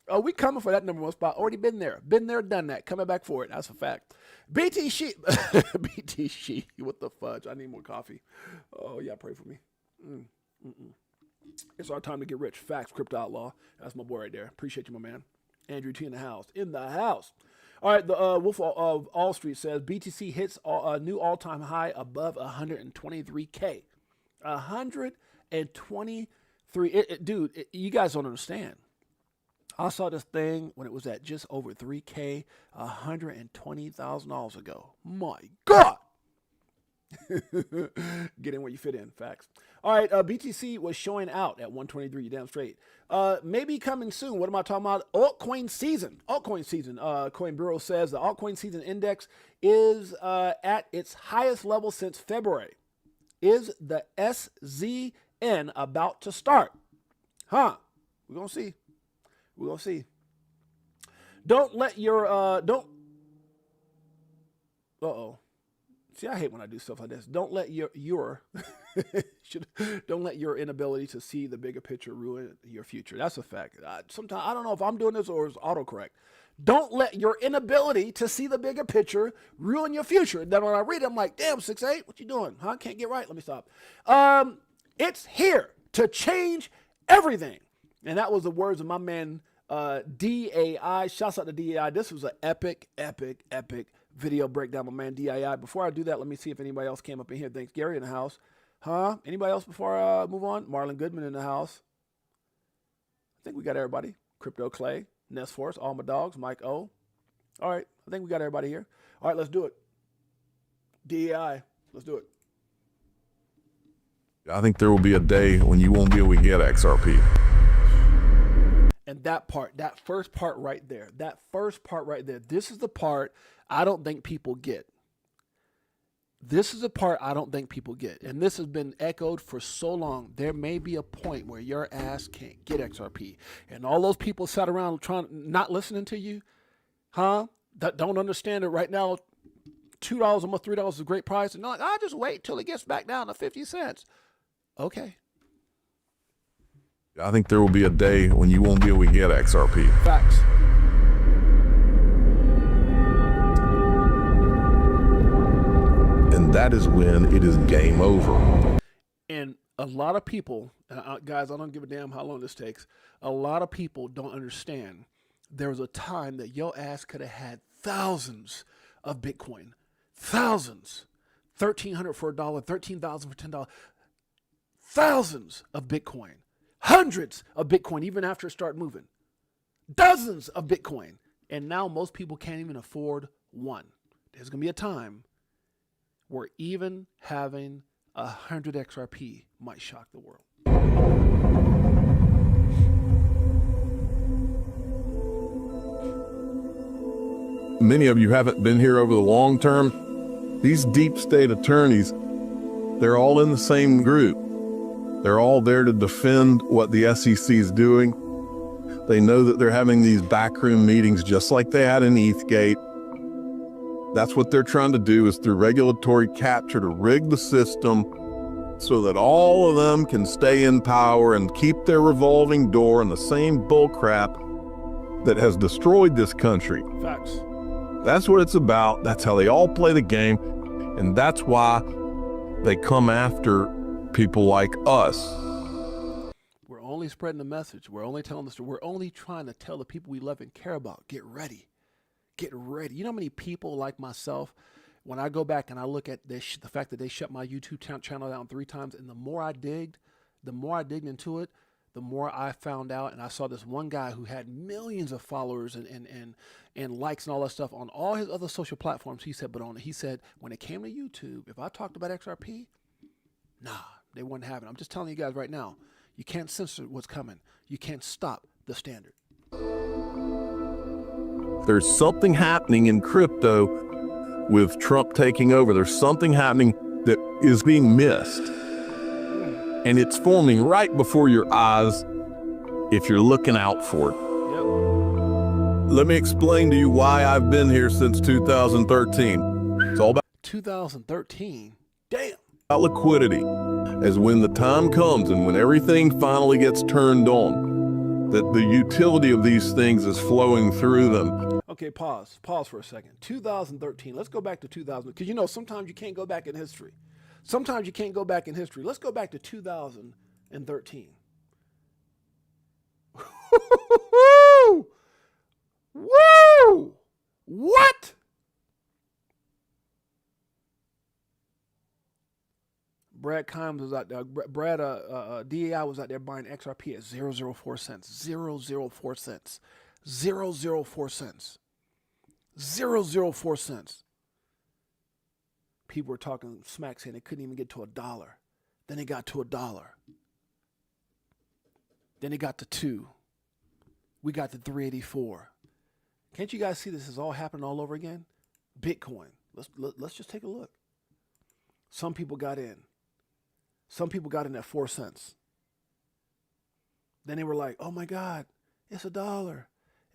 Oh, we coming for that number one spot. Already been there. Been there, done that. Coming back for it. That's a fact. BTC. What the fudge? I need more coffee. Oh, yeah, pray for me. It's our time to get rich. Facts, Crypto Outlaw. That's my boy right there. Appreciate you, my man. Andrew T in the house. In the house. All right, the Wolf of All Street says BTC hits a new all-time high above 123K. 123. Dude, you guys don't understand. I saw this thing when it was at just over 3K, $120,000 ago. My God. Get in where you fit in. Facts. All right. BTC was showing out at 123. Damn straight. Maybe coming soon. What am I talking about? Altcoin season. Coin Bureau says the altcoin season index is at its highest level since February. Is the SZN about to start? Huh? We're going to see. We're going to see. Don't let your, See, I hate when I do stuff like this. Don't let don't let your inability to see the bigger picture ruin your future. That's a fact. Sometimes, I don't know if I'm doing this or it's autocorrect. Don't let your inability to see the bigger picture ruin your future. Then when I read it, I'm like, damn, 6'8", what you doing? Huh? Can't get right. Let me stop. It's here to change everything. And that was the words of my man, DAI. Shouts out to DAI. This was an epic video breakdown, my man DAI. Before I do that, let me see if anybody else came up in here. Thanks. Gary in the house. Huh? Anybody else before I move on? Marlon Goodman in the house. I think we got everybody. Crypto Clay, Nest Force, all my dogs, Mike O. All right. I think we got everybody here. All right, let's do it. DAI. Let's do it. I think there will be a day when you won't be able to get XRP. And that first part right there, this is the part I don't think people get. This is the part I don't think people get. And this has been echoed for so long. There may be a point where your ass can't get XRP. And all those people sat around not listening to you, huh? That don't understand it right now. $2, almost $3 is a great price. And they're like, I'll just wait till it gets back down to 50 cents. Okay. I think there will be a day when you won't be able to get XRP. Facts. And that is when it is game over. And a lot of people, guys, I don't give a damn how long this takes. A lot of people don't understand. There was a time that your ass could have had thousands of Bitcoin. Thousands. $1,300 for $1, $13,000 for $10. Thousands of Bitcoin. Hundreds of Bitcoin, even after it started moving. Dozens of Bitcoin. And now most people can't even afford one. There's going to be a time where even having 100 XRP might shock the world. Many of you haven't been here over the long term. These deep state attorneys, they're all in the same group. They're all there to defend what the SEC is doing. They know that they're having these backroom meetings just like they had in Ethgate. That's what they're trying to do, is through regulatory capture to rig the system so that all of them can stay in power and keep their revolving door in the same bullcrap that has destroyed this country. Facts. That's what it's about. That's how they all play the game. And that's why they come after people like us. We're only spreading the message. We're only telling the story. We're only trying to tell the people we love and care about, get ready. Get ready. You know how many people like myself, when I go back and I look at this, the fact that they shut my YouTube channel down 3 times, and the more I digged into it, the more I found out. And I saw this one guy who had millions of followers and likes and all that stuff on all his other social platforms. He said, when it came to YouTube, if I talked about XRP, nah, they wouldn't have it. I'm just telling you guys right now, you can't censor what's coming. You can't stop the standard. There's something happening in crypto with Trump taking over. There's something happening that is being missed. and it's forming right before your eyes if you're looking out for it. Yep. Let me explain to you why I've been here since 2013. It's all about 2013. Damn. liquidity. As when the time comes and when everything finally gets turned on, that the utility of these things is flowing through them. Okay, pause for a second. 2013. Let's go back to 2000, because you know sometimes you can't go back in history. Sometimes you can't go back in history. Let's go back to 2013. Woo! What? Brad Kimes was out there. Brad DAI was out there buying XRP at 0.004 cents. 0.004 cents. 0.004 cents. 0.004 cents. People were talking smack saying they couldn't even get to $1. Then it got to $1. Then it got to 2. We got to 384. Can't you guys see this is all happening all over again? Bitcoin. Let's just take a look. Some people got in. Some people got in at 4 cents. Then they were like, oh my God, it's $1.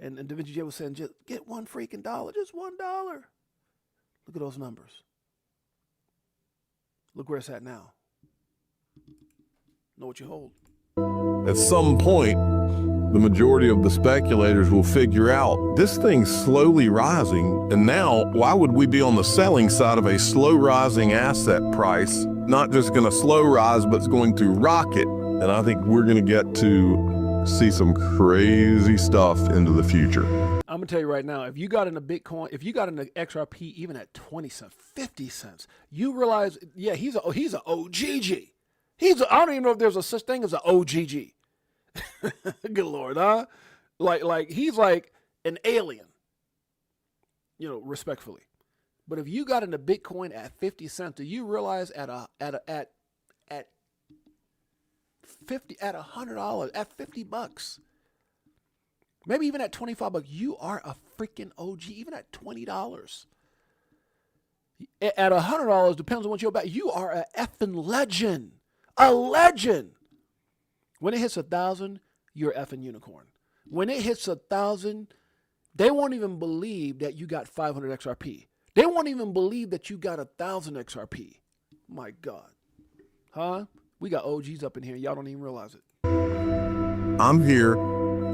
And Da Vinci J was saying, just get $1 freaking dollar, just $1. Look at those numbers. Look where it's at now. Know what you hold. At some point, the majority of the speculators will figure out this thing's slowly rising, and now why would we be on the selling side of a slow rising asset price? Not just going to slow rise, but it's going to rocket. And I think we're going to get to see some crazy stuff into the future. I'm going to tell you right now, if you got into Bitcoin, if you got into XRP even at 20 cents, 50 cents, you realize, yeah, he's an OGG. I don't even know if there's a such thing as an OGG. Good Lord, huh? Like he's like an alien, you know, respectfully. But if you got into Bitcoin at 50 cents, do you realize at $100, at $50, maybe even at $25, you are a freaking OG. Even at $20, at $100, depends on what you're about. You are a effing legend, a legend. When it hits 1,000, you're effing unicorn. When it hits 1,000, they won't even believe that you got 500 XRP. They won't even believe that you got 1,000 XRP. My God. Huh? We got OGs up in here. Y'all don't even realize it. I'm here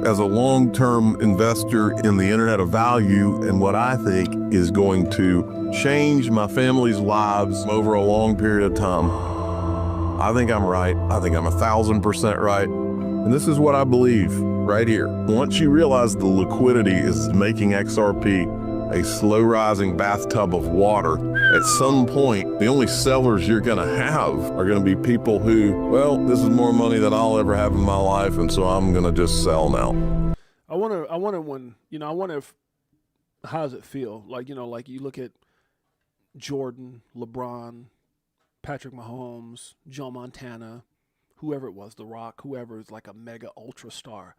as a long-term investor in the Internet of Value and what I think is going to change my family's lives over a long period of time. I think I'm right. I think I'm 1,000% right. And this is what I believe right here. Once you realize the liquidity is making XRP a slow rising bathtub of water, at some point, the only sellers you're going to have are going to be people who, well, this is more money than I'll ever have in my life, and so I'm going to just sell now. I wonder when, you know, I wonder if, how does it feel? Like, you know, like you look at Jordan, LeBron, Patrick Mahomes, Joe Montana, whoever it was, The Rock, whoever is like a mega ultra star.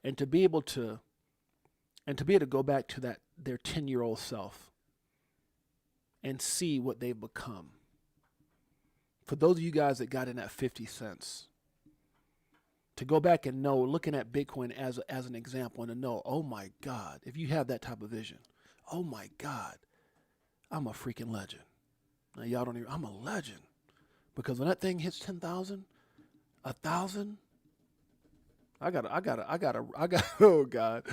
And to be able to go back to that, their 10-year-old self and see what they've become. For those of you guys that got in at 50 cents, to go back and know, looking at Bitcoin as an example, and to know, oh my God, if you have that type of vision, oh my God, I'm a freaking legend. Now y'all don't even, I'm a legend. Because when that thing hits 10,000, 1,000, I gotta, oh God,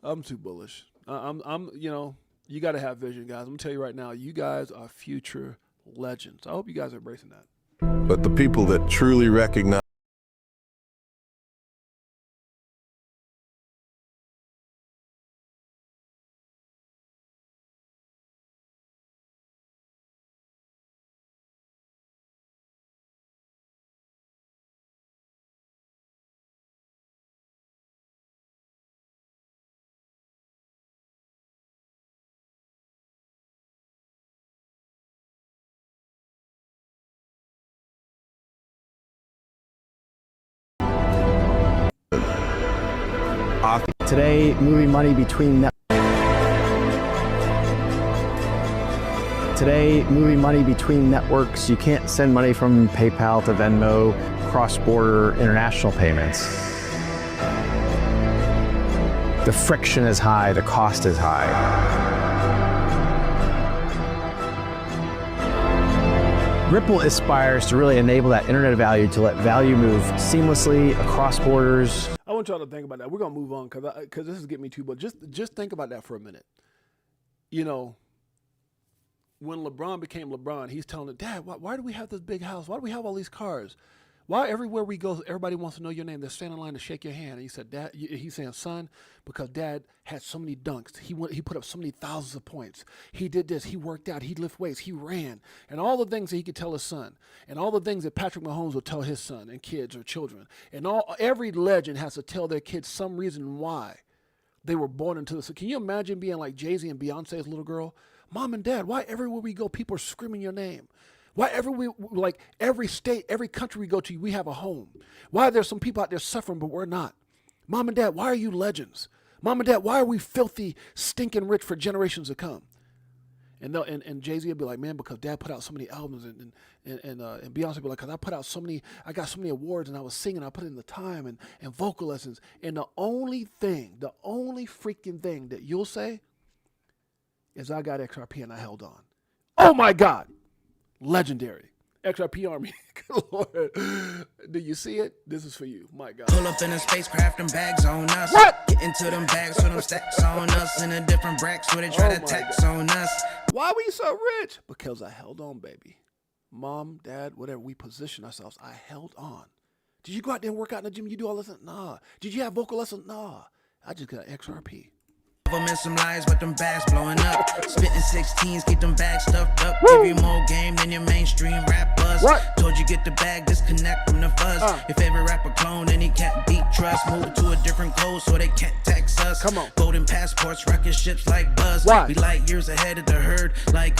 I'm too bullish. I'm, you know, you gotta have vision, guys. I'm gonna tell you right now, you guys are future legends. I hope you guys are embracing that. But the people that truly recognize Today, moving money between networks, you can't send money from PayPal to Venmo cross-border international payments. The friction is high, the cost is high. Ripple aspires to really enable that internet value to let value move seamlessly across borders. I want y'all to think about that. We're gonna move on because this is getting me too. But just think about that for a minute. You know, when LeBron became LeBron, he's telling him, Dad, why do we have this big house? Why do we have all these cars? Why everywhere we go, everybody wants to know your name? They're standing in line to shake your hand. And he said, Dad, he's saying, son, because Dad had so many dunks. He put up so many thousands of points. He did this. He worked out. He lifted weights. He ran. And all the things that he could tell his son. And all the things that Patrick Mahomes would tell his son and kids or children. And every legend has to tell their kids some reason why they were born into this. So can you imagine being like Jay-Z and Beyonce's little girl? Mom and Dad, why everywhere we go, people are screaming your name? Why every state, every country we go to, we have a home? Why are there some people out there suffering, but we're not? Mom and Dad, why are you legends? Mom and Dad, why are we filthy, stinking rich for generations to come? And Jay-Z will be like, man, because Dad put out so many albums, and Beyonce will be like, because I got so many awards, and I was singing, I put in the time and vocal lessons. And the only freaking thing that you'll say is I got XRP and I held on. Oh my God. Legendary. XRP Army. Good Lord. Do you see it? This is for you. My God. Pull up in a spacecraft, them bags on us. What? Get into them bags with them stacks on us. In a different bracks where they try to tax on us. Why we so rich? Because I held on, baby. Mom, Dad, whatever, we position ourselves. I held on. Did you go out there and work out in the gym? You do all this? Nah. Did you have vocal lessons? Nah. I just got XRP. Them in some lies, but them bags blowing up. Spitting 16s, keep them bags stuffed up. Give you more game than your mainstream rap buzz. What? Told you get the bag, disconnect from the fuzz. Your favorite rapper clone and he can't beat trust. Move to a different code so they can't tax us. Come on. Golden passports, rocket ships like Buzz. Why? We light years ahead of the herd, like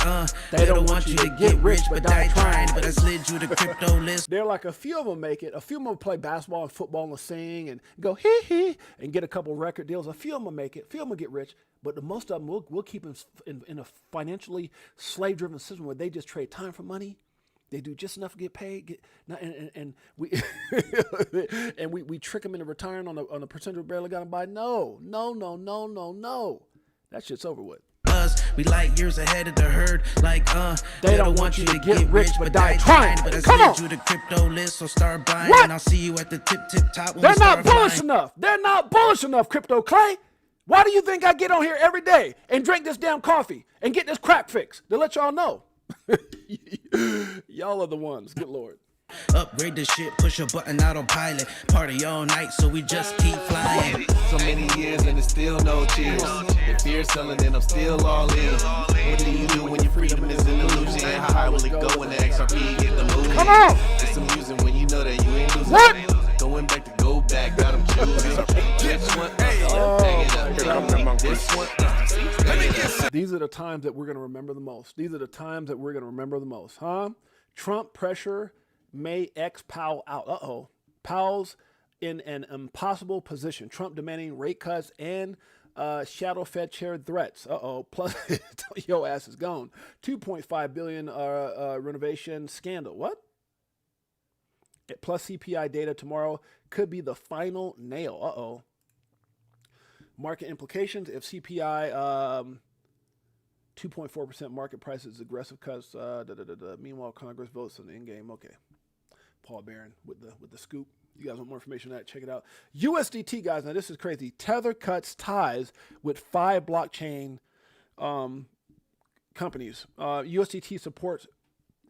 They don't want you to get rich, but die trying. But I slid you the crypto list. They're like a few of them make it. A few of them play basketball and football and sing and go hee hee and get a couple record deals. A few of them make it. A few of them get rich. But the most of them will keep them in a financially slave-driven system where they just trade time for money. They do just enough to get paid, and we and we trick them into retiring on a percentage we barely got to buy. No. That shit's over with. We light years ahead of the herd, like They don't want you to get rich, but die trying. But I Come on. slid you the crypto list, so start buying. What? And I'll see you at the tip top. When They're we not start bullish flying. enough. They're not bullish enough, Crypto Clay. Why do you think I get on here every day and drink this damn coffee and get this crack fix to let y'all know? Y'all are the ones. Good Lord. Upgrade the shit, push a button autopilot. Party all night, so we just keep flying. So many years and it's still no cheers. If fear selling, then I'm still all in. What do you do when your freedom is an illusion? How high will it go when the XRP get the move? Come on. It's amusing when you know that you ain't losing. What? Going back to go back, got them choosing. This one, this one. These are the times that we're going to remember the most. These are the times that we're going to remember the most, huh? Trump pressure may X Powell out. Powell's in an impossible position. Trump demanding rate cuts and shadow Fed chair threats. Plus, your ass is gone. 2.5 billion renovation scandal. What? Plus CPI data tomorrow could be the final nail. Market implications if CPI 2.4% market prices, aggressive cuts. Meanwhile, Congress votes on the end game. Okay, Paul Barron with the scoop. You guys want more information on that? Check it out. USDT, guys. Now this is crazy. Tether cuts ties with 5 blockchain companies. USDT support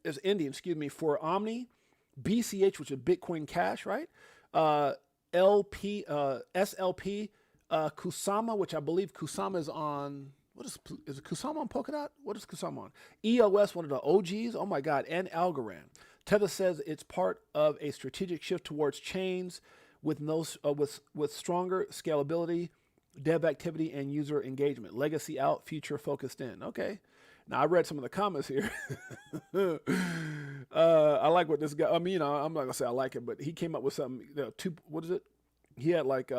is ending. For Omni, BCH, which is Bitcoin Cash, right? SLP, Kusama, which I believe Kusama is on. What is it? Kusama on Polkadot? What is Kusama on? EOS, one of the OGs. Oh my God, and Algorand. Tether says it's part of a strategic shift towards chains with with stronger scalability, dev activity, and user engagement. Legacy out, future focused in. Okay. Now I read some of the comments here. I like what this guy. I mean, I'm not gonna say I like it, but he came up with something. What is it? He had like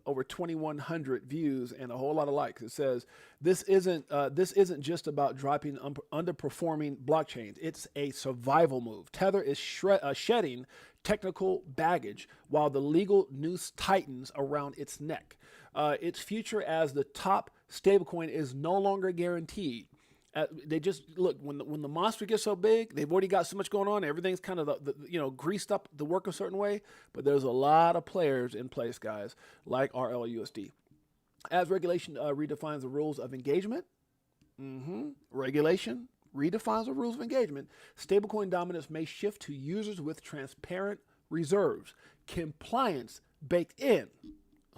over 2,100 views and a whole lot of likes. It says this isn't just about dropping underperforming blockchains. It's a survival move. Tether is shedding technical baggage while the legal noose tightens around its neck. Its future as the top stablecoin is no longer guaranteed. They just look when the monster gets so big, they've already got so much going on. Everything's kind of greased up the work a certain way. But there's a lot of players in place, guys, like RLUSD. As regulation redefines the rules of engagement, regulation redefines the rules of engagement. Stablecoin dominance may shift to users with transparent reserves, compliance baked in.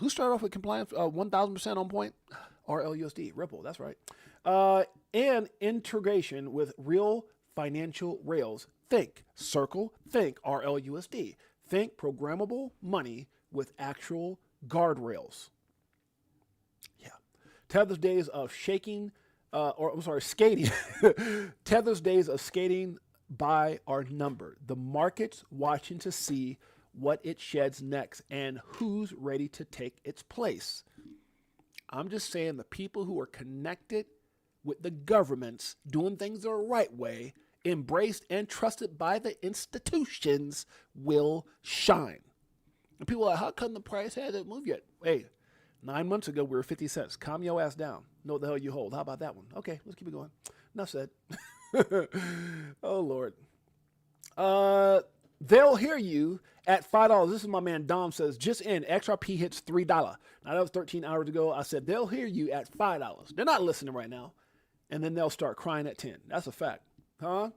Who started off with compliance 1,000% on point? RLUSD, Ripple, that's right. And integration with real financial rails. Think Circle, think RLUSD. Think programmable money with actual guardrails. Yeah. Tether's days of skating. Tether's days of skating by are numbered. The market's watching to see what it sheds next and who's ready to take its place. I'm just saying the people who are connected with the governments doing things the right way, embraced and trusted by the institutions, will shine. And people are like, how come the price hasn't moved yet? Hey, 9 months ago, we were 50 cents. Calm your ass down. Know what the hell you hold. How about that one? Okay, let's keep it going. Enough said. Oh, Lord. They'll hear you at $5. This is my man Dom says, just in, XRP hits $3. Now, that was 13 hours ago. I said, they'll hear you at $5. They're not listening right now. And then they'll start crying at 10. That's a fact. Huh?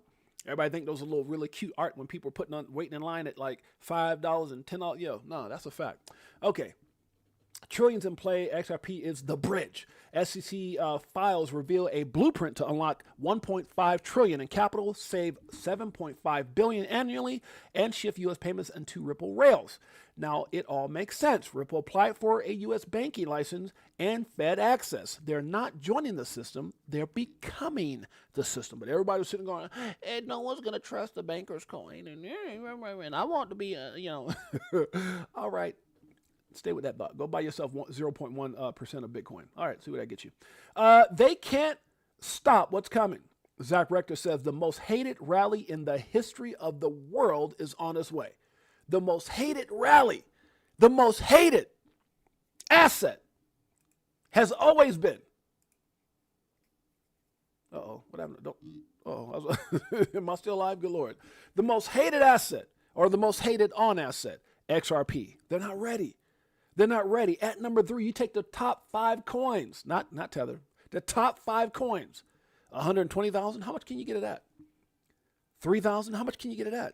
Everybody think those are little really cute art when people are waiting in line at like $5 and $10. Yo, no, that's a fact. Okay. Trillions in play. XRP is the bridge. SEC files reveal a blueprint to unlock $1.5 trillion in capital, save $7.5 billion annually, and shift U.S. payments into Ripple rails. Now, it all makes sense. Ripple applied for a U.S. banking license and Fed access. They're not joining the system. They're becoming the system. But everybody was sitting going, hey, no one's going to trust the banker's coin. And I want to be, all right. Stay with that thought. Go buy yourself 0.1% of Bitcoin. All right, see what that gets you. They can't stop what's coming. Zach Rector says the most hated rally in the history of the world is on its way. The most hated rally, the most hated asset has always been. Uh-oh, what happened? Am I still alive? Good Lord. The most hated asset or the most hated on asset, XRP. They're not ready. They're not ready. At number 3, you take the top 5 coins, not Tether, the top 5 coins. 120,000, how much can you get it at? 3,000, how much can you get it at?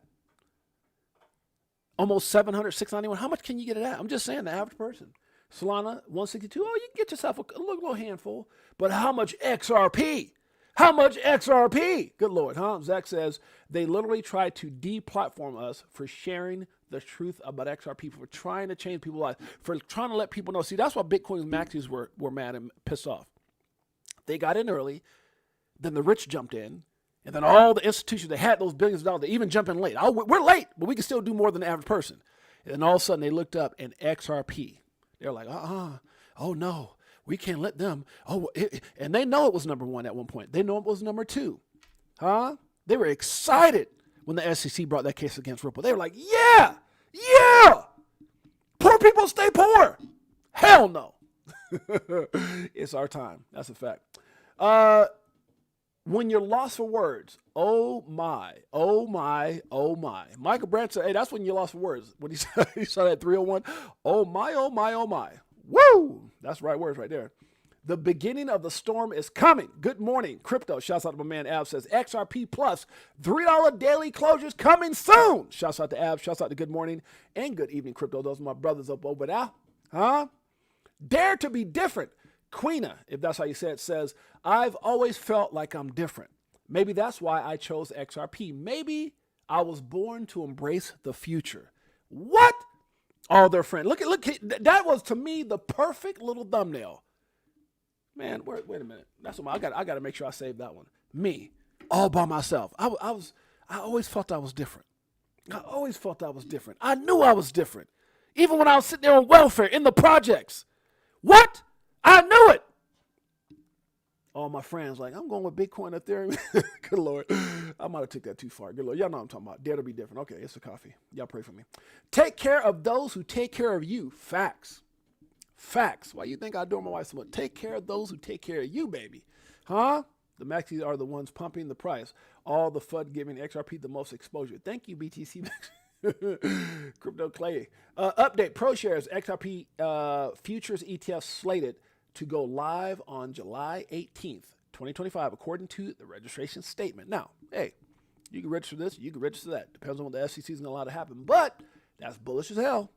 Almost 700, 691, how much can you get it at? I'm just saying, the average person. Solana, 162, oh, you can get yourself a little handful. But how much XRP? How much XRP? Good Lord, huh? Zach says, they literally tried to deplatform us for sharing the truth about XRP, for trying to change people's lives, for trying to let people know. See, that's why Bitcoin's maxis were mad and pissed off. They got in early, then the rich jumped in, and then all the institutions that had those billions of dollars, they even jump in late. We're late, but we can still do more than the average person. And then all of a sudden, they looked up, and XRP, they're like, oh no, we can't let them. And they know it was number 1 at one point. They know it was number 2. Huh? They were excited when the SEC brought that case against Ripple. They were like, yeah, poor people stay poor. Hell no. It's our time. That's a fact. When you're lost for words, oh my. Michael Brandt said, hey, that's when you're lost for words. When he saw that 301, oh my. Woo! That's right words right there. The beginning of the storm is coming. Good morning, crypto. Shouts out to my man Ab says XRP plus $3 daily closures coming soon. Shouts out to Ab. Shouts out to good morning and good evening, crypto. Those are my brothers up over there. Huh? Dare to be different. Queena, if that's how you say it, says, I've always felt like I'm different. Maybe that's why I chose XRP. Maybe I was born to embrace the future. What? All their friends. Look, that was to me the perfect little thumbnail. Man, wait a minute. That's what I got to make sure I save that one. Me, all by myself. I always felt I was different. I always felt I was different. I knew I was different. Even when I was sitting there on welfare in the projects. What? I knew it. All my friends like, I'm going with Bitcoin, Ethereum. Good Lord. I might have took that too far. Good Lord. Y'all know what I'm talking about. Dare to be different. Okay, it's a coffee. Y'all pray for me. Take care of those who take care of you. Facts. Facts. Why you think I adore my wife so much? Take care of those who take care of you, baby. Huh? The maxis are the ones pumping the price. All the FUD giving XRP the most exposure. Thank you, BTC. Crypto Clay. Update. ProShares XRP futures ETF slated to go live on July 18th, 2025, according to the registration statement. Now, hey, you can register this, you can register that. Depends on what the SEC is going to allow to happen, but that's bullish as hell.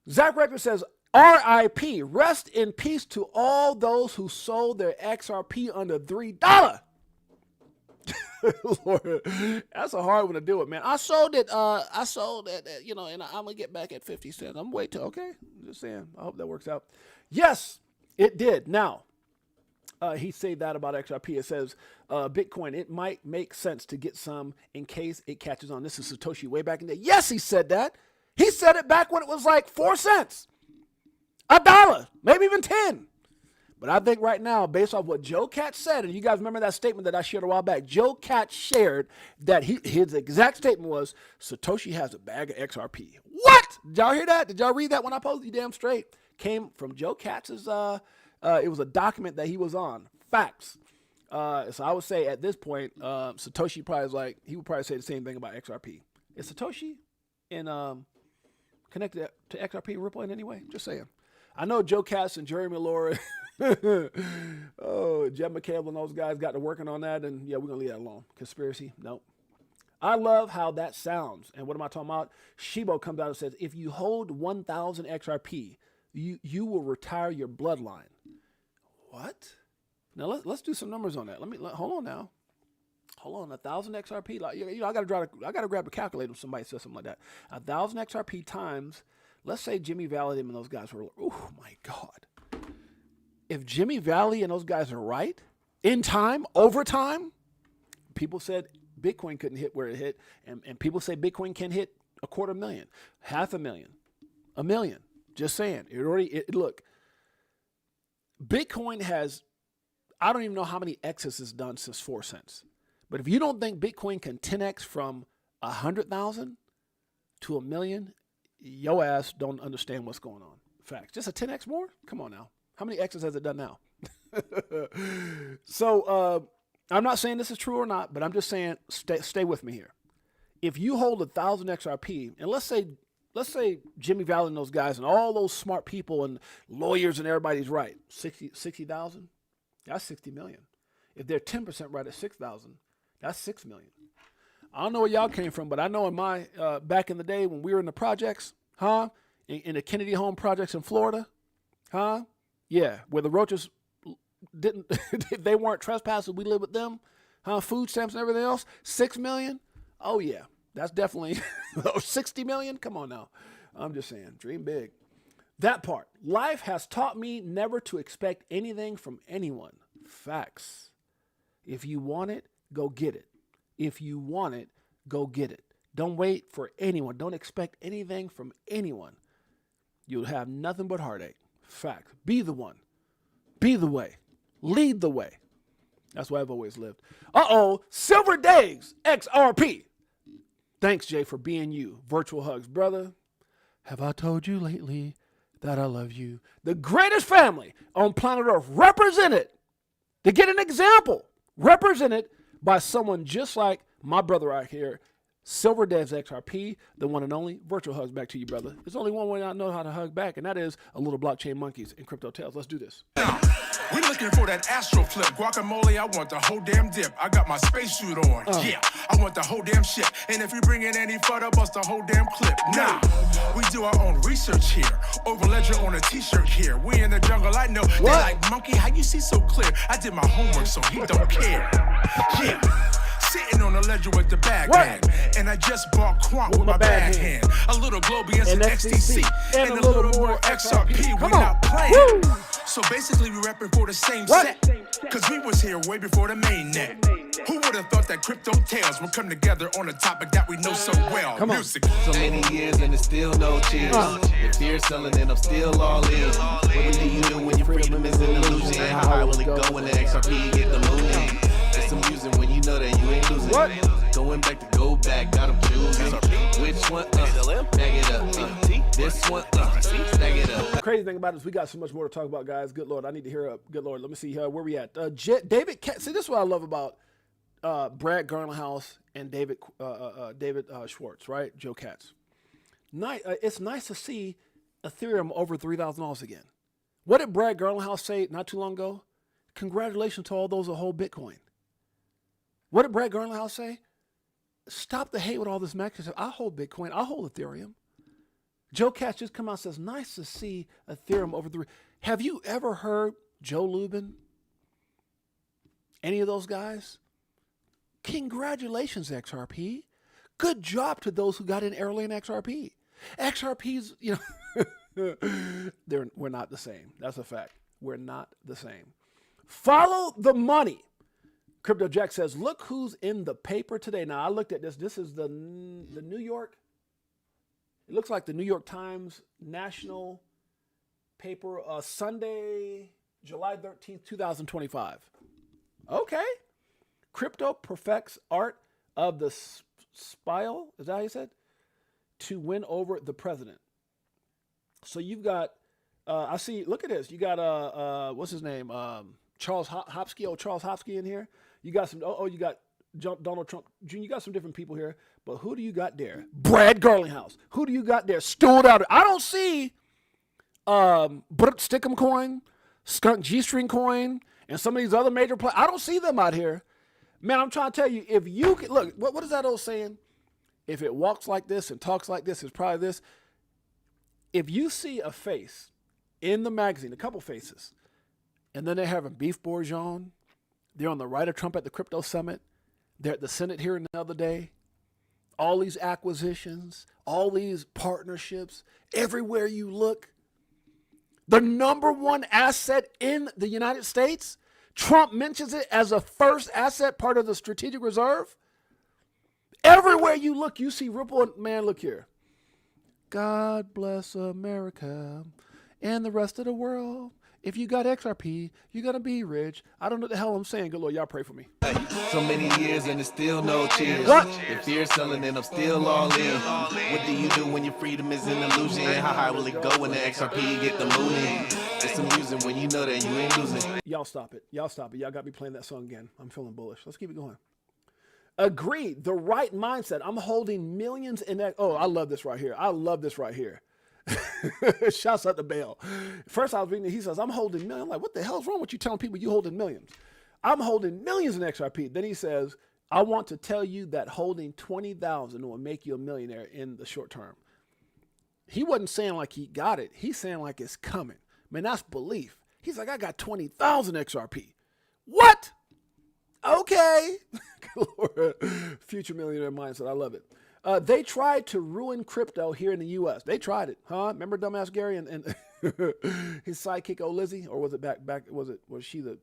Zach Rector says, RIP, rest in peace to all those who sold their XRP under $3. Lord, that's a hard one to do it, man. I sold it, you know, and I'm going to get back at 50 cents. I'm waiting till, okay? I'm just saying. I hope that works out. Yes, it did. Now, he said that about XRP. It says, Bitcoin, it might make sense to get some in case it catches on. This is Satoshi way back in the day. Yes, he said that. He said it back when it was like 4 cents, $1, maybe even 10. But I think right now, based off what Joe Katz said, and you guys remember that statement that I shared a while back, Joe Katz shared that his exact statement was, Satoshi has a bag of XRP. What? Did y'all hear that? Did y'all read that when I posted? You damn straight. Came from Joe Katz's, it was a document that he was on. Facts. So I would say at this point, Satoshi probably is like, he would probably say the same thing about XRP. Is Satoshi connected to XRP and Ripple in any way? Just saying. I know Joe Katz and Jeremy Laura, Jeb McCabe and those guys got to working on that, and yeah, we're going to leave that alone. Conspiracy? Nope. I love how that sounds. And what am I talking about? Shibo comes out and says, if you hold 1,000 XRP, you will retire your bloodline. What? Now let's do some numbers on that. Hold on now. Hold on, 1,000 XRP. Like, you know, I gotta grab a calculator when somebody says something like that. 1,000 XRP times, let's say Jimmy Valley and those guys were. Oh my God! If Jimmy Valley and those guys are right in time, over time, people said Bitcoin couldn't hit where it hit, and people say Bitcoin can hit 250,000, 500,000, 1 million. Just saying. Look, Bitcoin has, I don't even know how many X's it's done since 4 cents. But if you don't think Bitcoin can 10X from 100,000 to 1 million, your ass don't understand what's going on. Facts. Just a 10X more? Come on now. How many X's has it done now? So I'm not saying this is true or not, but I'm just saying stay with me here. If you hold 1,000 XRP, and let's say Jimmy Valley and those guys and all those smart people and lawyers and everybody's right, 60,000, that's 60 million. If they're 10% right at 6,000, that's 6 million. I don't know where y'all came from, but I know in my back in the day when we were in the projects, in the Kennedy Home projects in Florida, yeah, where the roaches they weren't trespassers, we lived with them, food stamps and everything else, 6 million. Oh yeah, that's definitely 60 million. Come on now, I'm just saying, dream big. That part. Life has taught me never to expect anything from anyone. Facts. If you want it, go get it. If you want it, go get it. Don't wait for anyone. Don't expect anything from anyone. You'll have nothing but heartache. Fact. Be the one. Be the way. Lead the way. That's why I've always lived. Silver Days, XRP. Thanks, Jay, for being you. Virtual hugs. Brother, have I told you lately that I love you? The greatest family on planet Earth, represented, to get an example, represented by someone just like my brother right here, Silver Devs XRP, the one and only. Virtual hugs back to you, brother. There's only one way I know how to hug back, and that is a little blockchain monkeys and crypto tales. Let's do this. We looking for that astro flip. Guacamole, I want the whole damn dip. I got my spacesuit on. Yeah, I want the whole damn shit. And if you bring in any further, bust the whole damn clip. Nah, we do our own research here. Over ledger on a t-shirt here. We in the jungle, I know. They like, monkey, how you see so clear? I did my homework, so he don't care. Yeah. Sitting on the ledger with the bag, and I just bought Quant with my bag hand. A little Globian and XTC, and a little more XRP. We not playing. Woo. So basically, we repping for the same set, cause we was here way before the main net. Who would have thought that crypto tales would come together on a topic that we know so well? Come on. Music. So many years and it's still no cheers. If fear's selling and I'm still all in. What do you do when your freedom is an illusion? How high will it go when the XRP get the mooning? It's amusing when you know that you ain't losing. What? Going back to go back, got 'em choosing. Which one? Bag it up. This one? Snag it up. The crazy thing about it is we got so much more to talk about, guys. Good Lord, I need to hear good Lord. Let me see where we at. David, see, this is what I love about Brad Garlinghouse and David Schwartz, right? Joe Katz. It's nice to see Ethereum over $3,000 again. What did Brad Garlinghouse say not too long ago? Congratulations to all those that hold Bitcoin. What did Brad Garlinghouse say? Stop the hate with all this macro stuff. I hold Bitcoin. I hold Ethereum. Joe Katz just come out and says, nice to see Ethereum over $3,000. Have you ever heard Joe Lubin? Any of those guys? Congratulations, XRP. Good job to those who got in early in XRP. XRP's, we're not the same. That's a fact. We're not the same. Follow the money. Crypto Jack says, look who's in the paper today. Now, I looked at this. This is the New York. It looks like the New York Times national paper, Sunday, July 13th, 2025. Okay. Crypto perfects art of the spile. Is that how you said? To win over the president. So you've got, I see, look at this. You got, what's his name? Charles Hopsky in here. You got some, you got Donald Trump Jr. You got some different people here, but who do you got there? Brad Garlinghouse. Who do you got there? Stood out. I don't see Stickum Coin, Skunk G-String Coin, and some of these other major players. I don't see them out here. Man, I'm trying to tell you, if you can, look, what is that old saying? If it walks like this and talks like this, it's probably this. If you see a face in the magazine, a couple faces, and then they're having beef bourguignon, they're on the right of Trump at the crypto summit, they're at the Senate hearing the other day, all these acquisitions, all these partnerships, everywhere you look, the number one asset in the United States, Trump mentions it as a first asset, part of the strategic reserve. Everywhere you look, you see Ripple. Man, look here. God bless America and the rest of the world. If you got XRP, you're going to be rich. I don't know what the hell I'm saying. Good Lord, y'all pray for me. So many years and it's still no cheers. What? If fear's selling and I'm still all in. What do you do when your freedom is an illusion? How high will it go when the XRP get the mooning? It's amusing when you know that you ain't losing. Y'all stop it. Y'all got me playing that song again. I'm feeling bullish. Let's keep it going. Agree. The right mindset. I'm holding millions in that. Oh, I love this right here. Shouts out to Bale. First I was reading it, he says, I'm holding millions. I'm like, what the hell's wrong with you telling people you holding millions? I'm holding millions in XRP. Then he says, I want to tell you that holding 20,000 will make you a millionaire in the short term. He wasn't saying like he got it. He's saying like it's coming. Man, that's belief. He's like, I got 20,000 XRP. What? Okay. Future millionaire mindset. I love it. They tried to ruin crypto here in the U.S. They tried it, huh? Remember dumbass Gary and his sidekick, Lizzie? Or was it was she the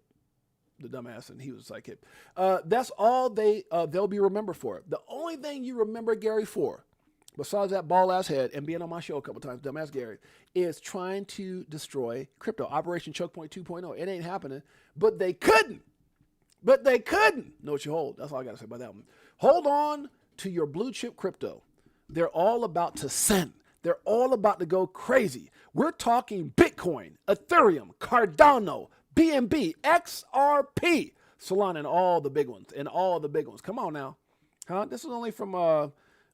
dumbass and he was a sidekick? That's all they'll be remembered for. The only thing you remember Gary for, besides that ball-ass head and being on my show a couple times, dumbass Gary, is trying to destroy crypto. Operation Choke Point 2.0. It ain't happening, but they couldn't. Know what you hold. That's all I got to say about that one. Hold on to your blue chip crypto. They're all about to send. They're all about to go crazy. We're talking Bitcoin, Ethereum, Cardano, BNB, XRP, Solana, and all the big ones. Come on now. Huh? This is only from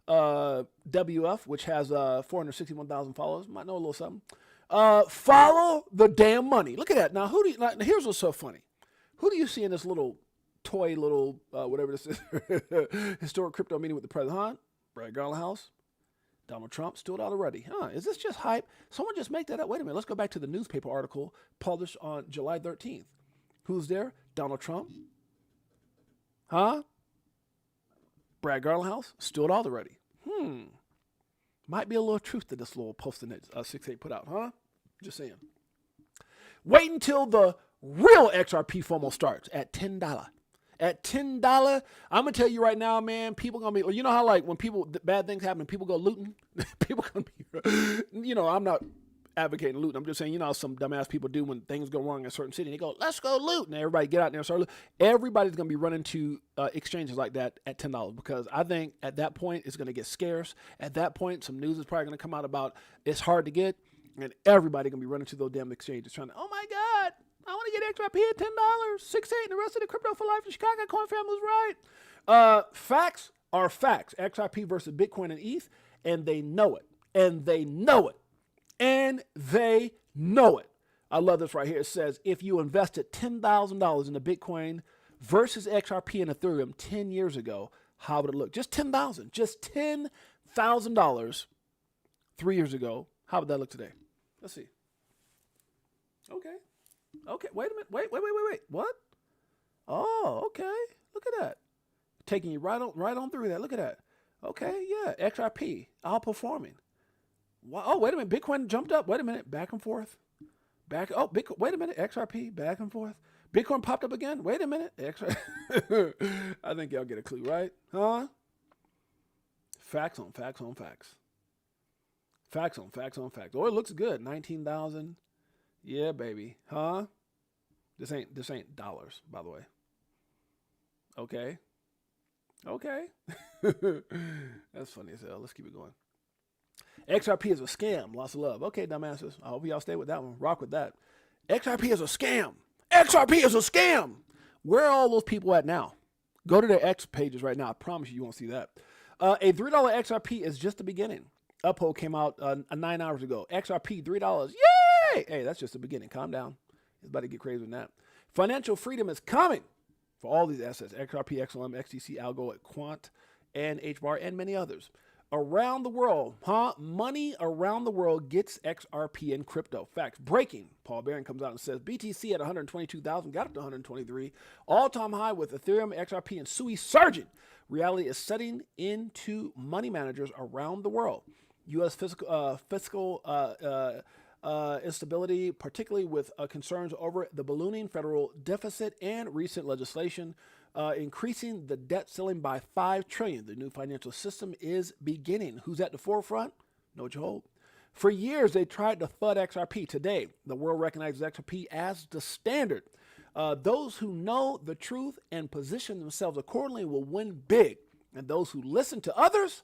WF, which has 461,000 followers. Might know a little something. Follow the damn money. Look at that. Now, here's what's so funny. Who do you see in this little toy, whatever this is, historic crypto meeting with the president? Huh? Brad Garlinghouse, Donald Trump, stood out already. Huh? Is this just hype? Someone just make that up. Wait a minute. Let's go back to the newspaper article published on July 13th. Who's there? Donald Trump. Huh? Brad Garlinghouse, stood out already. Might be a little truth to this little posting that 6-8 put out, huh? Just saying. Wait until the real XRP FOMO starts at $10. at $10, I'm gonna tell you right now, man, people gonna be, you know how like when bad things happen, people go looting, people gonna be, you know, I'm not advocating looting. I'm just saying, you know, some dumbass people do when things go wrong in a certain city. They go, let's go loot. And everybody get out there and start looting. Everybody's going to be running to exchanges like that at $10 because I think at that point it's going to get scarce. At that point, some news is probably going to come out about it's hard to get. And everybody going to be running to those damn exchanges trying to, oh my God, I want to get XRP at $10, 6.8, and the rest of the crypto for life in Chicago. Coin family's right. Facts are facts. XRP versus Bitcoin and ETH, and they know it. And they know it. And they know it. I love this right here. It says, if you invested $10,000 into Bitcoin versus XRP and Ethereum 10 years ago, how would it look? Just $10,000. Just $10,000 3 years ago. How would that look today? Let's see. Okay. Okay. Wait a minute. Wait. What? Oh, okay. Look at that. Taking you right on through that. Look at that. Okay. Yeah. XRP outperforming. Wow. Oh, wait a minute. Bitcoin jumped up. Wait a minute. Back and forth. Bitcoin. Wait a minute. XRP. Back and forth. Bitcoin popped up again. Wait a minute. I think y'all get a clue, right? Huh? Facts on facts on facts. Facts on facts on facts. Oh, it looks good. 19,000. Yeah, baby. Huh? This ain't dollars, by the way. Okay. Okay. That's funny as hell. Let's keep it going. XRP is a scam. Lots of love. Okay, dumbasses. I hope y'all stay with that one. Rock with that. XRP is a scam. XRP is a scam. Where are all those people at now? Go to their X pages right now. I promise you won't see that. A $3 XRP is just the beginning. Uphold came out 9 hours ago. XRP, $3. Yay! Hey, that's just the beginning. Calm down. It's about to get crazy with that. Financial freedom is coming for all these assets. XRP, XLM, XTC, Algo, Quant, and HBAR, and many others. Around the world, money around the world gets XRP and crypto. Facts. Breaking. Paul Barron comes out and says BTC at 122,000, got up to 123. All-time high with Ethereum, XRP, and SUI surging. Reality is setting into money managers around the world. U.S. fiscal instability, particularly with concerns over the ballooning federal deficit and recent legislation increasing the debt ceiling by $5 trillion. The new financial system is beginning. Who's at the forefront? No hope. For years, they tried to FUD XRP. Today, the world recognizes XRP as the standard. Those who know the truth and position themselves accordingly will win big. And those who listen to others,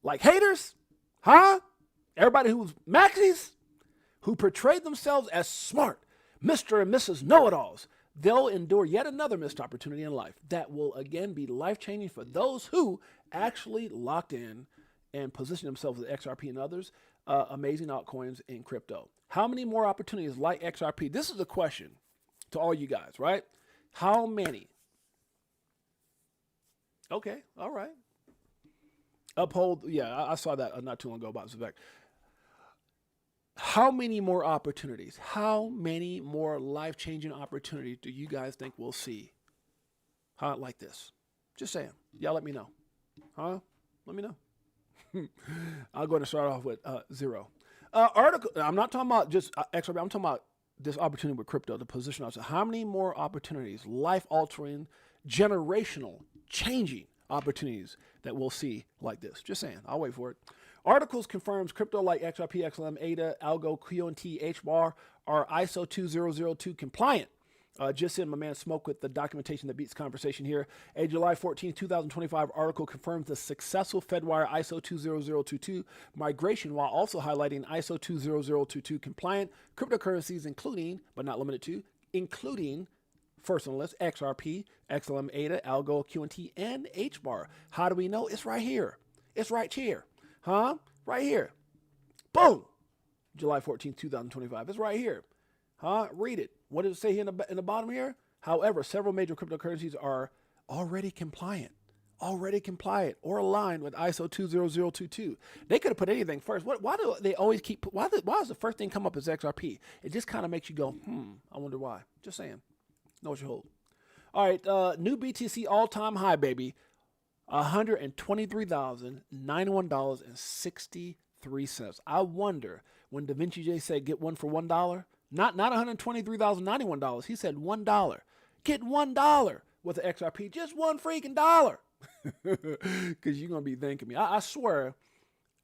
like haters, everybody who's maxis, who portray themselves as smart, Mr. and Mrs. Know-it-alls, they'll endure yet another missed opportunity in life that will again be life-changing for those who actually locked in and position themselves with XRP and others, amazing altcoins in crypto. How many more opportunities like XRP? This is a question to all you guys, right? How many? Okay, all right. Uphold, yeah, I saw that not too long ago about this fact. How many more opportunities? How many more life-changing opportunities do you guys think we'll see? Like this? Just saying. Y'all let me know. Let me know. I'll go ahead and start off with 0. Article. I'm not talking about just XRP. I'm talking about this opportunity with crypto to position ourselves. How many more opportunities, life-altering, generational, changing opportunities that we'll see like this? Just saying. I'll wait for it. Articles confirms crypto like XRP, XLM, ADA, Algo, QNT, HBAR are ISO 2002 compliant. Just in my man Smoke with the documentation that beats conversation here. A July 14, 2025 article confirms the successful Fedwire ISO 20022 migration while also highlighting ISO 20022 compliant cryptocurrencies including, but not limited to, including first on the list, XRP, XLM, ADA, Algo, QNT, and HBAR. How do we know? It's right here. It's right here. Right here. Boom. July 14th, 2025. It's right here. Read it. What does it say here in the bottom here? However, several major cryptocurrencies are already compliant or aligned with ISO 20022. They could have put anything first. Why do they always keep, why does the first thing come up as XRP? It just kind of makes you go, I wonder why. Just saying. Know what you hold. All right. New BTC all-time high, baby. $123,091.63. I wonder when Da Vinci J said get one for $1, not $123,091. He said $1. Get $1. with the XRP, just $1 freaking dollar. Because you're going to be thanking me. I swear,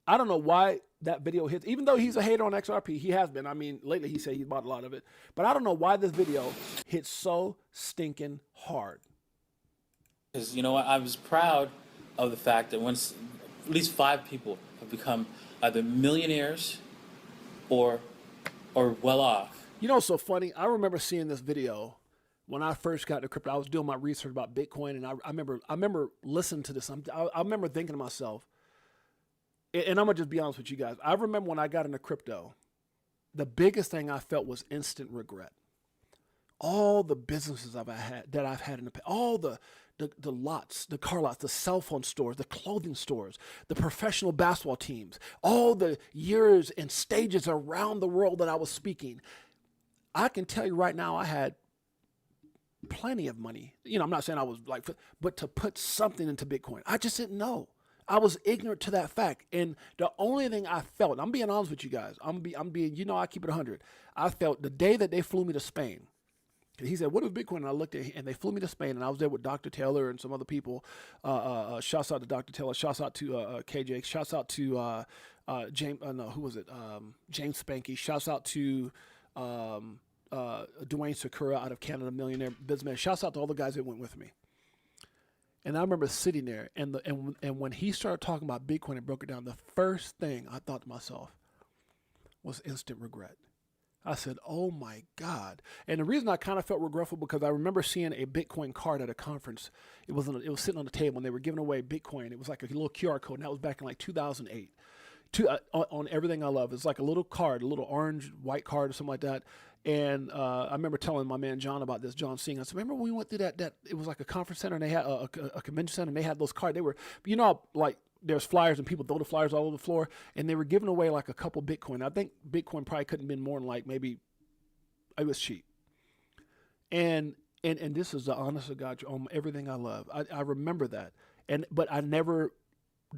I don't know why that video hits. Even though he's a hater on XRP, he has been. I mean, lately he said he bought a lot of it. But I don't know why this video hits so stinking hard. Because, you know what, I was proud of the fact that once at least 5 people have become either millionaires or well off. You know what's so funny? I remember seeing this video when I first got into crypto. I was doing my research about Bitcoin, and I remember listening to this. I remember thinking to myself, and I'm going to just be honest with you guys. I remember when I got into crypto, the biggest thing I felt was instant regret. All the businesses I've had in the past, all the lots, the car lots, the cell phone stores, the clothing stores, the professional basketball teams, all the years and stages around the world that I was speaking. I can tell you right now, I had plenty of money. You know, I'm not saying I was like, but to put something into Bitcoin, I just didn't know. I was ignorant to that fact. And the only thing I felt, I'm being honest with you guys, I'm being, you know, I keep it 100. I felt the day that they flew me to Spain, he said, what is Bitcoin? And I looked at it, and they flew me to Spain, and I was there with Dr. Taylor and some other people. Shouts out to Dr. Taylor. Shouts out to KJ. Shouts out to James. No, who was it? James Spanky. Shouts out to Dwayne Sakura out of Canada, millionaire businessman. Shouts out to all the guys that went with me. And I remember sitting there, and when he started talking about Bitcoin and broke it down, the first thing I thought to myself was instant regret. I said, oh my God. And the reason I kind of felt regretful because I remember seeing a Bitcoin card at a conference. It was sitting on the table, and they were giving away Bitcoin. It was like a little QR code, and that was back in like 2008. On Everything I Love. It's like a little card, a little orange, white card or something like that. And I remember telling my man John about this, John Singh. I said, remember when we went through that it was like a conference center, and they had a convention center, and they had those cards. They were, you know, like there's flyers and people throw the flyers all over the floor, and they were giving away like a couple Bitcoin. I think Bitcoin probably couldn't have been more than like maybe, it was cheap. And this is the honest to God, on Everything I Love. I remember that. But I never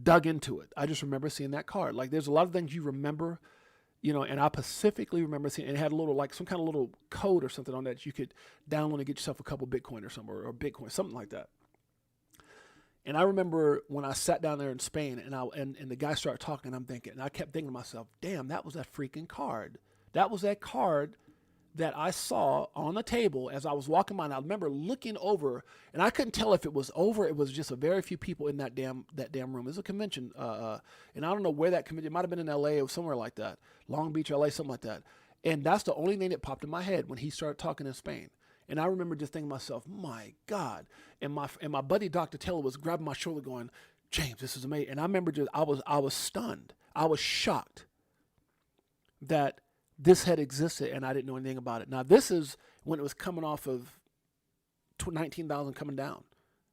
dug into it. I just remember seeing that card. Like there's a lot of things you remember, you know, and I specifically remember seeing, and it had a little, like some kind of little code or something on that you could download and get yourself a couple Bitcoin or something, or Bitcoin, something like that. And I remember when I sat down there in Spain, and the guy started talking, and I'm thinking, and I kept thinking to myself, damn, that was that freaking card. That was that card that I saw on the table as I was walking by. And I remember looking over, and I couldn't tell if it was over. It was just a very few people in that damn room. It was a convention, and I don't know where that convention. It might have been in L.A. or somewhere like that, Long Beach, L.A., something like that. And that's the only thing that popped in my head when he started talking in Spain. And I remember just thinking to myself, my God. And my buddy Dr. Taylor was grabbing my shoulder, going, James, this is amazing. And I remember I was stunned. I was shocked that this had existed, and I didn't know anything about it. Now, this is when it was coming off of 19,000 coming down.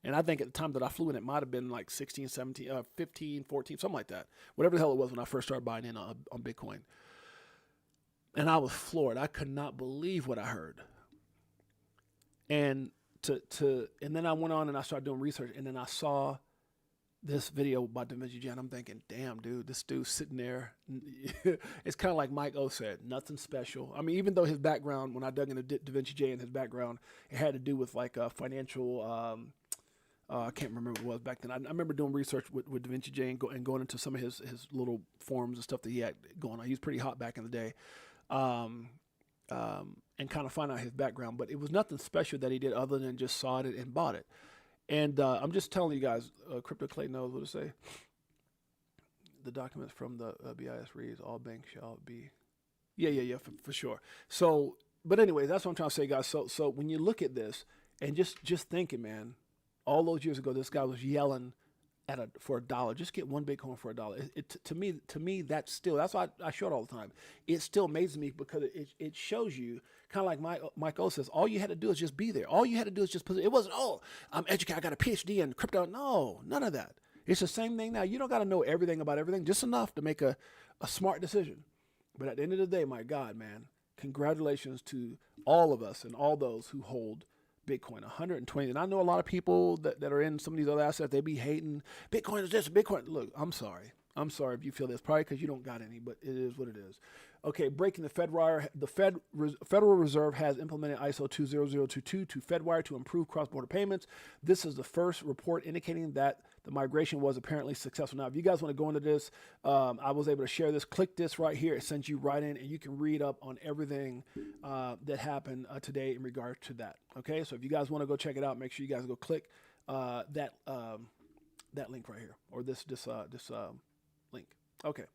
And I think at the time that I flew in, it might have been like 16, 17, 15, 14, something like that. Whatever the hell it was when I first started buying in on Bitcoin. And I was floored. I could not believe what I heard. And and then I went on and I started doing research, and then I saw this video by Da Vinci J, and I'm thinking, damn, dude, this dude's sitting there. It's kind of like Mike O said, nothing special. I mean, even though his background, when I dug into Da Vinci J and his background, it had to do with like financial, I can't remember what it was back then. I remember doing research with Da Vinci J and going into some of his little forums and stuff that he had going on. He was pretty hot back in the day. And kind of find out his background, but it was nothing special that he did other than just saw it and bought it. And I'm just telling you guys, Crypto Clay knows what to say. The documents from the BIS reads, all banks shall be. Yeah, for sure. So, but anyways, that's what I'm trying to say, guys. So when you look at this and just thinking, man, all those years ago, this guy was yelling for $1. Just get one Bitcoin for $1. To me, that's why I show it all the time. It still amazes me because it shows you, kind of like Mike O says, all you had to do is just be there. All you had to do is just put it. It wasn't, I'm educated, I got a PhD in crypto. No, none of that. It's the same thing now. You don't got to know everything about everything, just enough to make a smart decision. But at the end of the day, my God, man, congratulations to all of us and all those who hold Bitcoin, 120. And I know a lot of people that are in some of these other assets, they be hating, Bitcoin is this, Bitcoin. Look, I'm sorry if you feel this, probably because you don't got any, but it is what it is. Okay, breaking the FedWire. The Federal Reserve has implemented ISO 20022 to FedWire to improve cross-border payments. This is the first report indicating that the migration was apparently successful. Now, if you guys want to go into this, I was able to share this. Click this right here. It sends you right in, and you can read up on everything that happened today in regard to that. Okay, so if you guys want to go check it out, make sure you guys go click that link right here, or this link. Okay.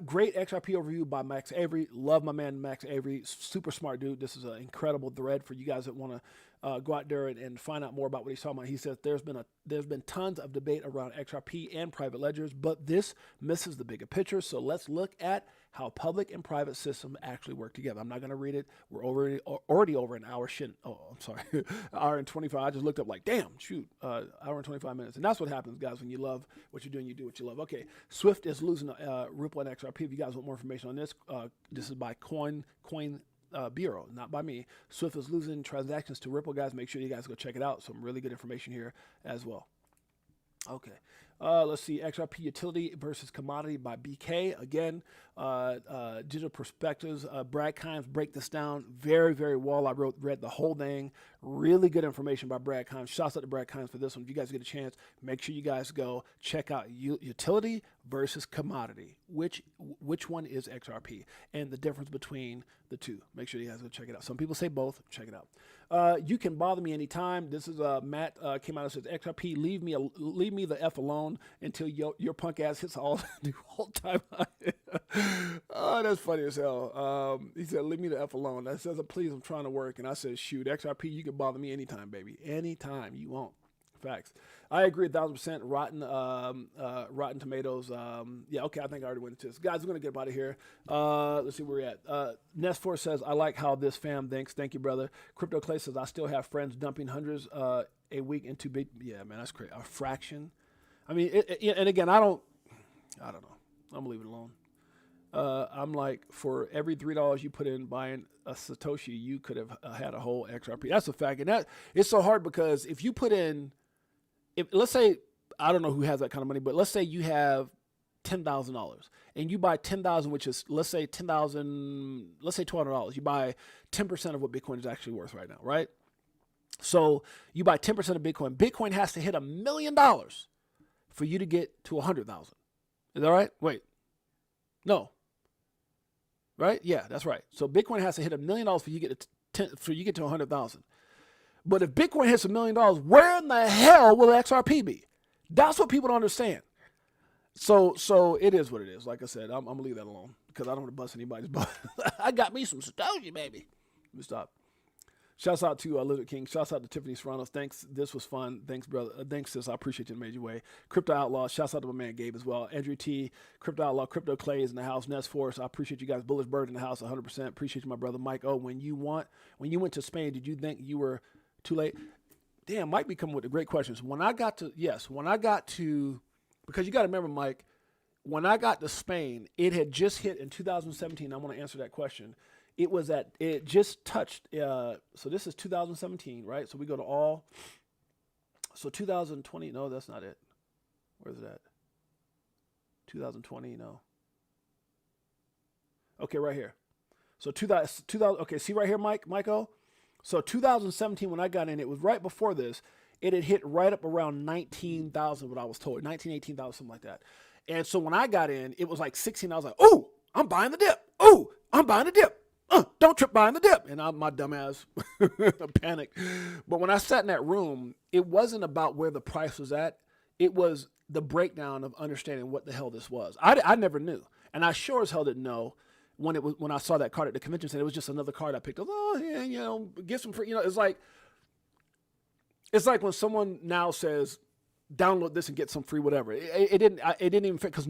Great XRP overview by Max Avery. Love my man Max Avery. Super smart dude. This is an incredible thread for you guys that want to go out there and find out more about what he's talking about. He says there's been tons of debate around XRP and private ledgers, but this misses the bigger picture. So let's look at how public and private systems actually work together. I'm not going to read it. We're already over an hour. I'm sorry, hour and 25. I just looked up like, damn, shoot, hour and 25 minutes. And that's what happens, guys, when you love what you're doing, you do what you love. Okay, Swift is losing Ripple and XRP. If you guys want more information on this, this is by Coin Bureau, not by me. Swift is losing transactions to Ripple, guys. Make sure you guys go check it out. Some really good information here as well. Okay. Let's see, XRP utility versus commodity by BK. Again, digital perspectives. Brad Kimes break this down very, very well. I read the whole thing. Really good information by Brad Kimes. Shouts out to Brad Kimes for this one. If you guys get a chance, make sure you guys go check out utility versus commodity. Which one is XRP and the difference between the two? Make sure you guys go check it out. Some people say both. Check it out. You can bother me anytime. This is Matt came out and says XRP. Leave me the F alone until your punk ass hits all time high. Oh, that's funny as hell. He said, leave me the F alone. That says, please, I'm trying to work. And I said, shoot, XRP, you can bother me anytime, baby. Anytime you want. Facts. I agree 1,000%. Rotten Tomatoes. Yeah, okay, I think I already went into this. Guys, we're going to get out of here. Let's see where we're at. Nest4 says, I like how this fam thinks. Thank you, brother. Crypto Clay says, I still have friends dumping hundreds a week into big. Yeah, man, that's crazy. A fraction. I mean, and again, I don't know. I'm going to leave it alone. I'm like, for every $3 you put in buying a Satoshi, you could have had a whole XRP. That's a fact. And that it's so hard because if you put in, let's say, I don't know who has that kind of money, but let's say you have $10,000 and you buy 10,000, which is, let's say $200. You buy 10% of what Bitcoin is actually worth right now, right? So you buy 10% of Bitcoin. Bitcoin has to hit $1 million for you to get to 100,000. Is that right? Wait, no. Right? Yeah, that's right. So Bitcoin has to hit $1 million for you get to 100,000. But if Bitcoin hits $1 million, where in the hell will XRP be? That's what people don't understand. So it is what it is. Like I said, I'm gonna leave that alone because I don't want to bust anybody's butt. I got me some Satoshi, baby. Let me stop. Shouts out to Lizard King. Shouts out to Tiffany Serrano. Thanks. This was fun. Thanks, brother. Thanks, sis. I appreciate you in a major way. Crypto Outlaw. Shouts out to my man Gabe as well. Andrew T. Crypto Outlaw. Crypto Clay is in the house. Nest Force. I appreciate you guys. Bullish Bird in the house. 100%. Appreciate you, my brother Mike. Oh, when you went to Spain, did you think you were too late? Damn, Mike be coming with the great questions. When I got to, because you got to remember, Mike, when I got to Spain, it had just hit in 2017. I want to answer that question. It just touched, so this is 2017, right? So we go to so 2020, no, that's not it. Where's it at? 2020, no. Okay, right here. So 2000, okay, see right here, Michael? So 2017, when I got in, it was right before this. It had hit right up around 19,000, what I was told, 18,000, something like that. And so when I got in, it was like 16. I was like, oh, I'm buying the dip. Oh, I'm buying the dip. Don't trip buying the dip. And my dumbass panicked. But when I sat in that room, it wasn't about where the price was at. It was the breakdown of understanding what the hell this was. I never knew. And I sure as hell didn't know when I saw that card at the convention center. It was just another card I picked up. Oh, yeah, get some free. It's like when someone now says, download this and get some free whatever. It didn't even fit because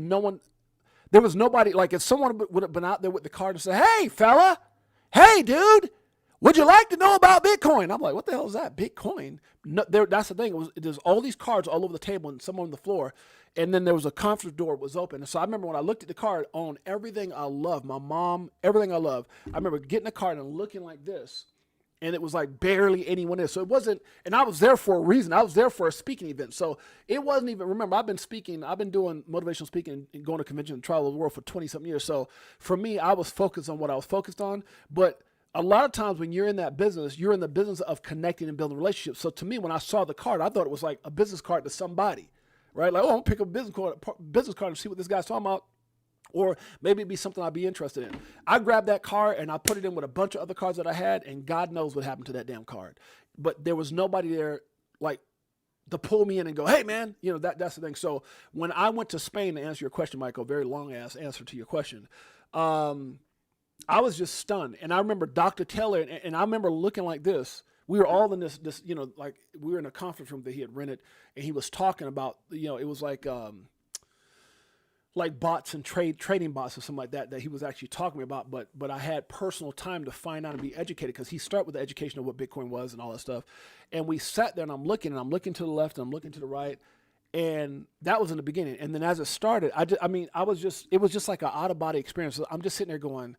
there was nobody, like if someone would have been out there with the card and said, hey, fella, hey, dude, would you like to know about Bitcoin? I'm like, what the hell is that? Bitcoin? No, that's the thing. There's all these cards all over the table and some on the floor. And then there was a conference door was open. And so I remember when I looked at the card on everything I love, my mom, everything I love, I remember getting the card and looking like this And it was like barely anyone there. So it wasn't, and I was there for a reason. I was there for a speaking event. So it wasn't even, remember, I've been doing motivational speaking and going to conventions and travel the world for 20 something years. So for me, I was focused on what I was focused on. But a lot of times when you're in that business, you're in the business of connecting and building relationships. So to me, when I saw the card, I thought it was like a business card to somebody, right? Like, oh, I'm gonna pick up a business card and see what this guy's talking about. Or maybe it'd be something I'd be interested in. I grabbed that card and I put it in with a bunch of other cards that I had, and God knows what happened to that damn card. But there was nobody there like to pull me in and go, hey man, that's the thing. So when I went to Spain, to answer your question, Michael, very long ass answer to your question, I was just stunned. And I remember Dr. Taylor, and I remember looking like this. We were all in this, like we were in a conference room that he had rented, and he was talking about, it was like bots and trading bots or something like that he was actually talking about, but I had personal time to find out and be educated, because he started with the education of what Bitcoin was and all that stuff. And we sat there and I'm looking to the left and I'm looking to the right. And that was in the beginning. And then as it started, it was just like an out of body experience. So I'm just sitting there going,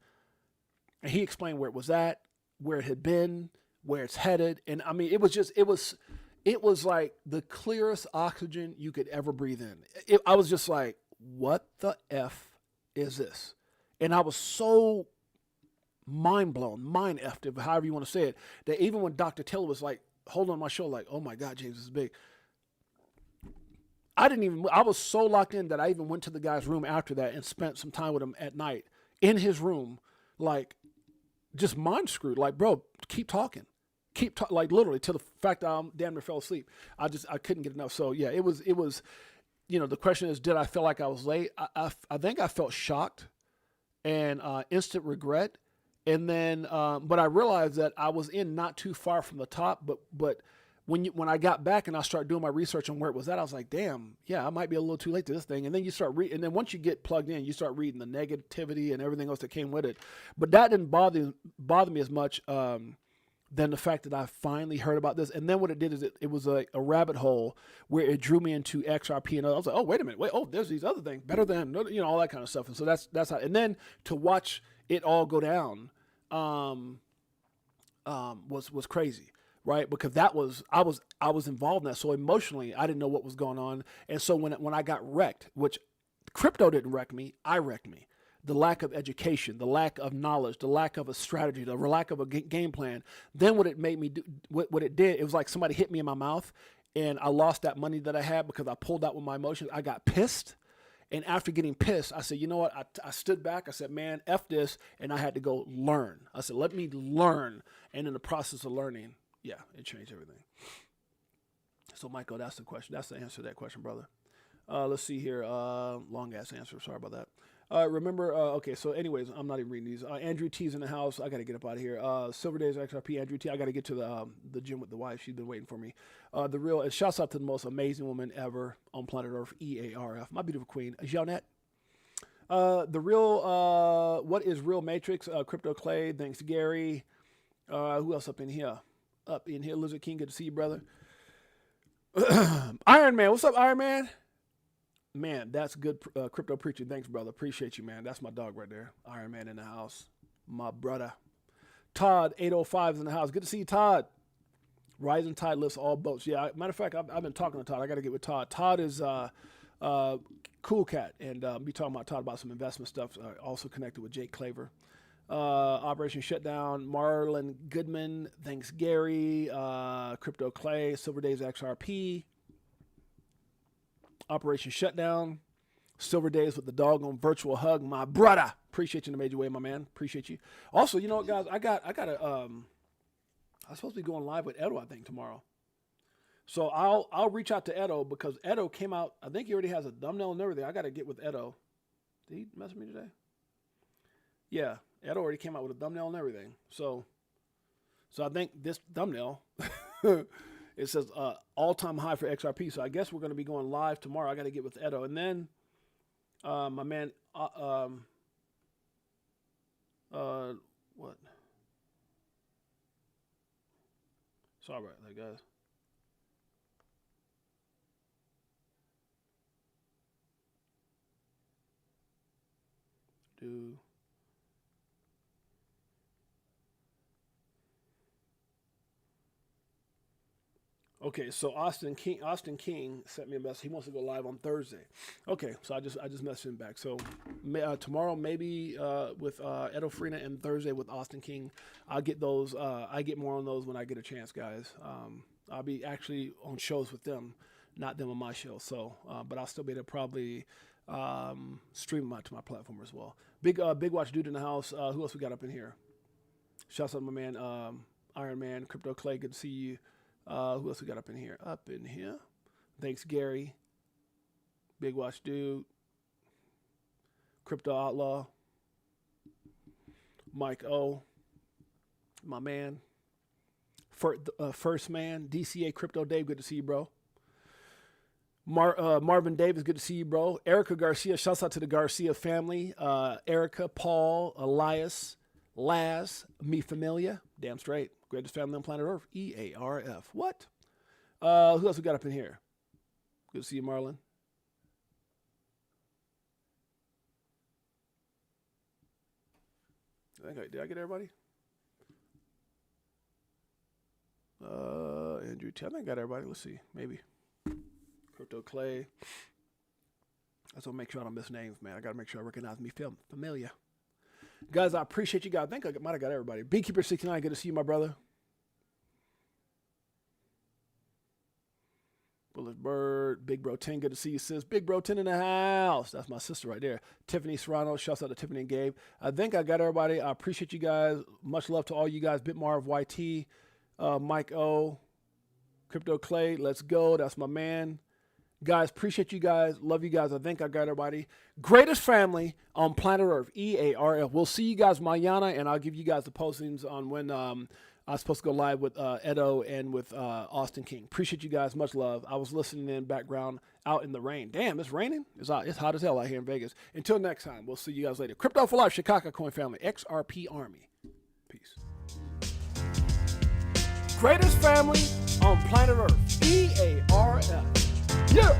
and he explained where it was at, where it had been, where it's headed. And I mean, it was like the clearest oxygen you could ever breathe in. I was just like, what the F is this? And I was so mind blown, mind effed, however you want to say it, that even when Dr. Taylor was like holding on my shoulder, like, oh my God, James, this is big. I was so locked in that I even went to the guy's room after that and spent some time with him at night in his room, like just mind screwed, like, bro, keep talking. Like literally to the fact that I damn near fell asleep. I couldn't get enough. So yeah, it was, the question is, did I feel like I was late? I think I felt shocked and instant regret. And then, but I realized that I was in not too far from the top. But when I got back and I started doing my research on where it was at, I was like, damn, yeah, I might be a little too late to this thing. And then you start reading, and then once you get plugged in, you start reading the negativity and everything else that came with it. But that didn't bother me as much than the fact that I finally heard about this. And then what it did is it was a rabbit hole where it drew me into XRP, and I was like, oh, wait a minute, there's these other things better than, all that kind of stuff. And so that's how, and then to watch it all go down was crazy, right? Because I was involved in that. So emotionally, I didn't know what was going on. And so when I got wrecked, which crypto didn't wreck me, I wrecked me. The lack of education, the lack of knowledge, the lack of a strategy, the lack of a game plan. Then what it made me do, what it did, it was like somebody hit me in my mouth, and I lost that money that I had because I pulled out with my emotions. I got pissed. And after getting pissed, I said, you know what? I stood back. I said, man, F this. And I had to go learn. I said, let me learn. And in the process of learning, yeah, it changed everything. So, Michael, that's the question. That's the answer to that question, brother. Let's see here. Long ass answer. Sorry about that. Okay, so anyways, I'm not even reading these. Andrew T's in the house. I got to get up out of here. Silver Days XRP, Andrew T. I got to get to the gym with the wife. She's been waiting for me. And shouts out to the most amazing woman ever on planet Earth, EARF, my beautiful queen, Jeanette. What is Real Matrix? Crypto Clay, thanks Gary. Who else up in here? Lizard King, good to see you, brother. Iron Man, what's up, Iron Man? Man, that's good crypto preaching. Thanks, brother. Appreciate you, man. That's my dog right there. Iron Man in the house. My brother. Todd, 805 is in the house. Good to see you, Todd. Rising tide lifts all boats. Yeah, matter of fact, I've been talking to Todd. I got to get with Todd. Todd is cool cat, and be talking about Todd about some investment stuff. Also connected with Jake Claver. Operation Shutdown, Marlon Goodman. Thanks, Gary. Crypto Clay, Silver Days XRP. Operation Shutdown, Silver Days with the doggone virtual hug, my brother. Appreciate you in a major way, my man. Appreciate you. Also, you know what, guys? I got I'm supposed to be going live with Edo, I think, tomorrow. So I'll reach out to Edo, because Edo came out. I think he already has a thumbnail and everything. I got to get with Edo. Did he message me today? Yeah, Edo already came out with a thumbnail and everything. So I think this thumbnail. It says all-time high for XRP. So I guess we're going to be going live tomorrow. I got to get with Edo. And then my man, what? Sorry about that, guys. Okay, so Austin King sent me a message. He wants to go live on Thursday. Okay, so I just messaged him back. So tomorrow maybe with Edo Freena, and Thursday with Austin King. I'll get those. I get more on those when I get a chance, guys. I'll be actually on shows with them, not them on my show. So, but I'll still be able to probably stream them out to my platform as well. Big Watch Dude in the house. Who else we got up in here? Shouts out to my man Iron Man, Crypto Clay. Good to see you. Who else we got up in here? Thanks, Gary. Big Watch Dude. Crypto Outlaw. Mike O. My man. First Man. DCA Crypto Dave. Good to see you, bro. Marvin Davis. Good to see you, bro. Erica Garcia. Shouts out to the Garcia family. Erica, Paul, Elias, Laz, Me Familia. Damn straight. Greatest family on planet Earth. EARF. What? Who else we got up in here? Good to see you, Marlon. Did I get everybody? Andrew T. I think I got everybody. Let's see. Maybe. Crypto Clay. I just want to make sure I don't miss names, man. I got to make sure I recognize Me Familia. Guys, I appreciate you guys. I think I might have got everybody. Beekeeper69, good to see you, my brother. Bullet Bird, Big Bro 10, good to see you, sis. Big Bro 10 in the house. That's my sister right there. Tiffany Serrano, shouts out to Tiffany and Gabe. I think I got everybody. I appreciate you guys. Much love to all you guys. Bitmarv YT, Mike O, Crypto Clay, let's go. That's my man. Guys, appreciate you guys. Love you guys. I think I got everybody. Greatest family on planet Earth, EARF. We'll see you guys mañana, and I'll give you guys the postings on when I'm supposed to go live with Edo and with Austin King. Appreciate you guys. Much love. I was listening in background out in the rain. Damn, it's raining. It's hot as hell out here in Vegas. Until next time, we'll see you guys later. Crypto for Life, Chicago Coin Family, XRP Army. Peace. Greatest family on planet Earth, EARF. Yeah.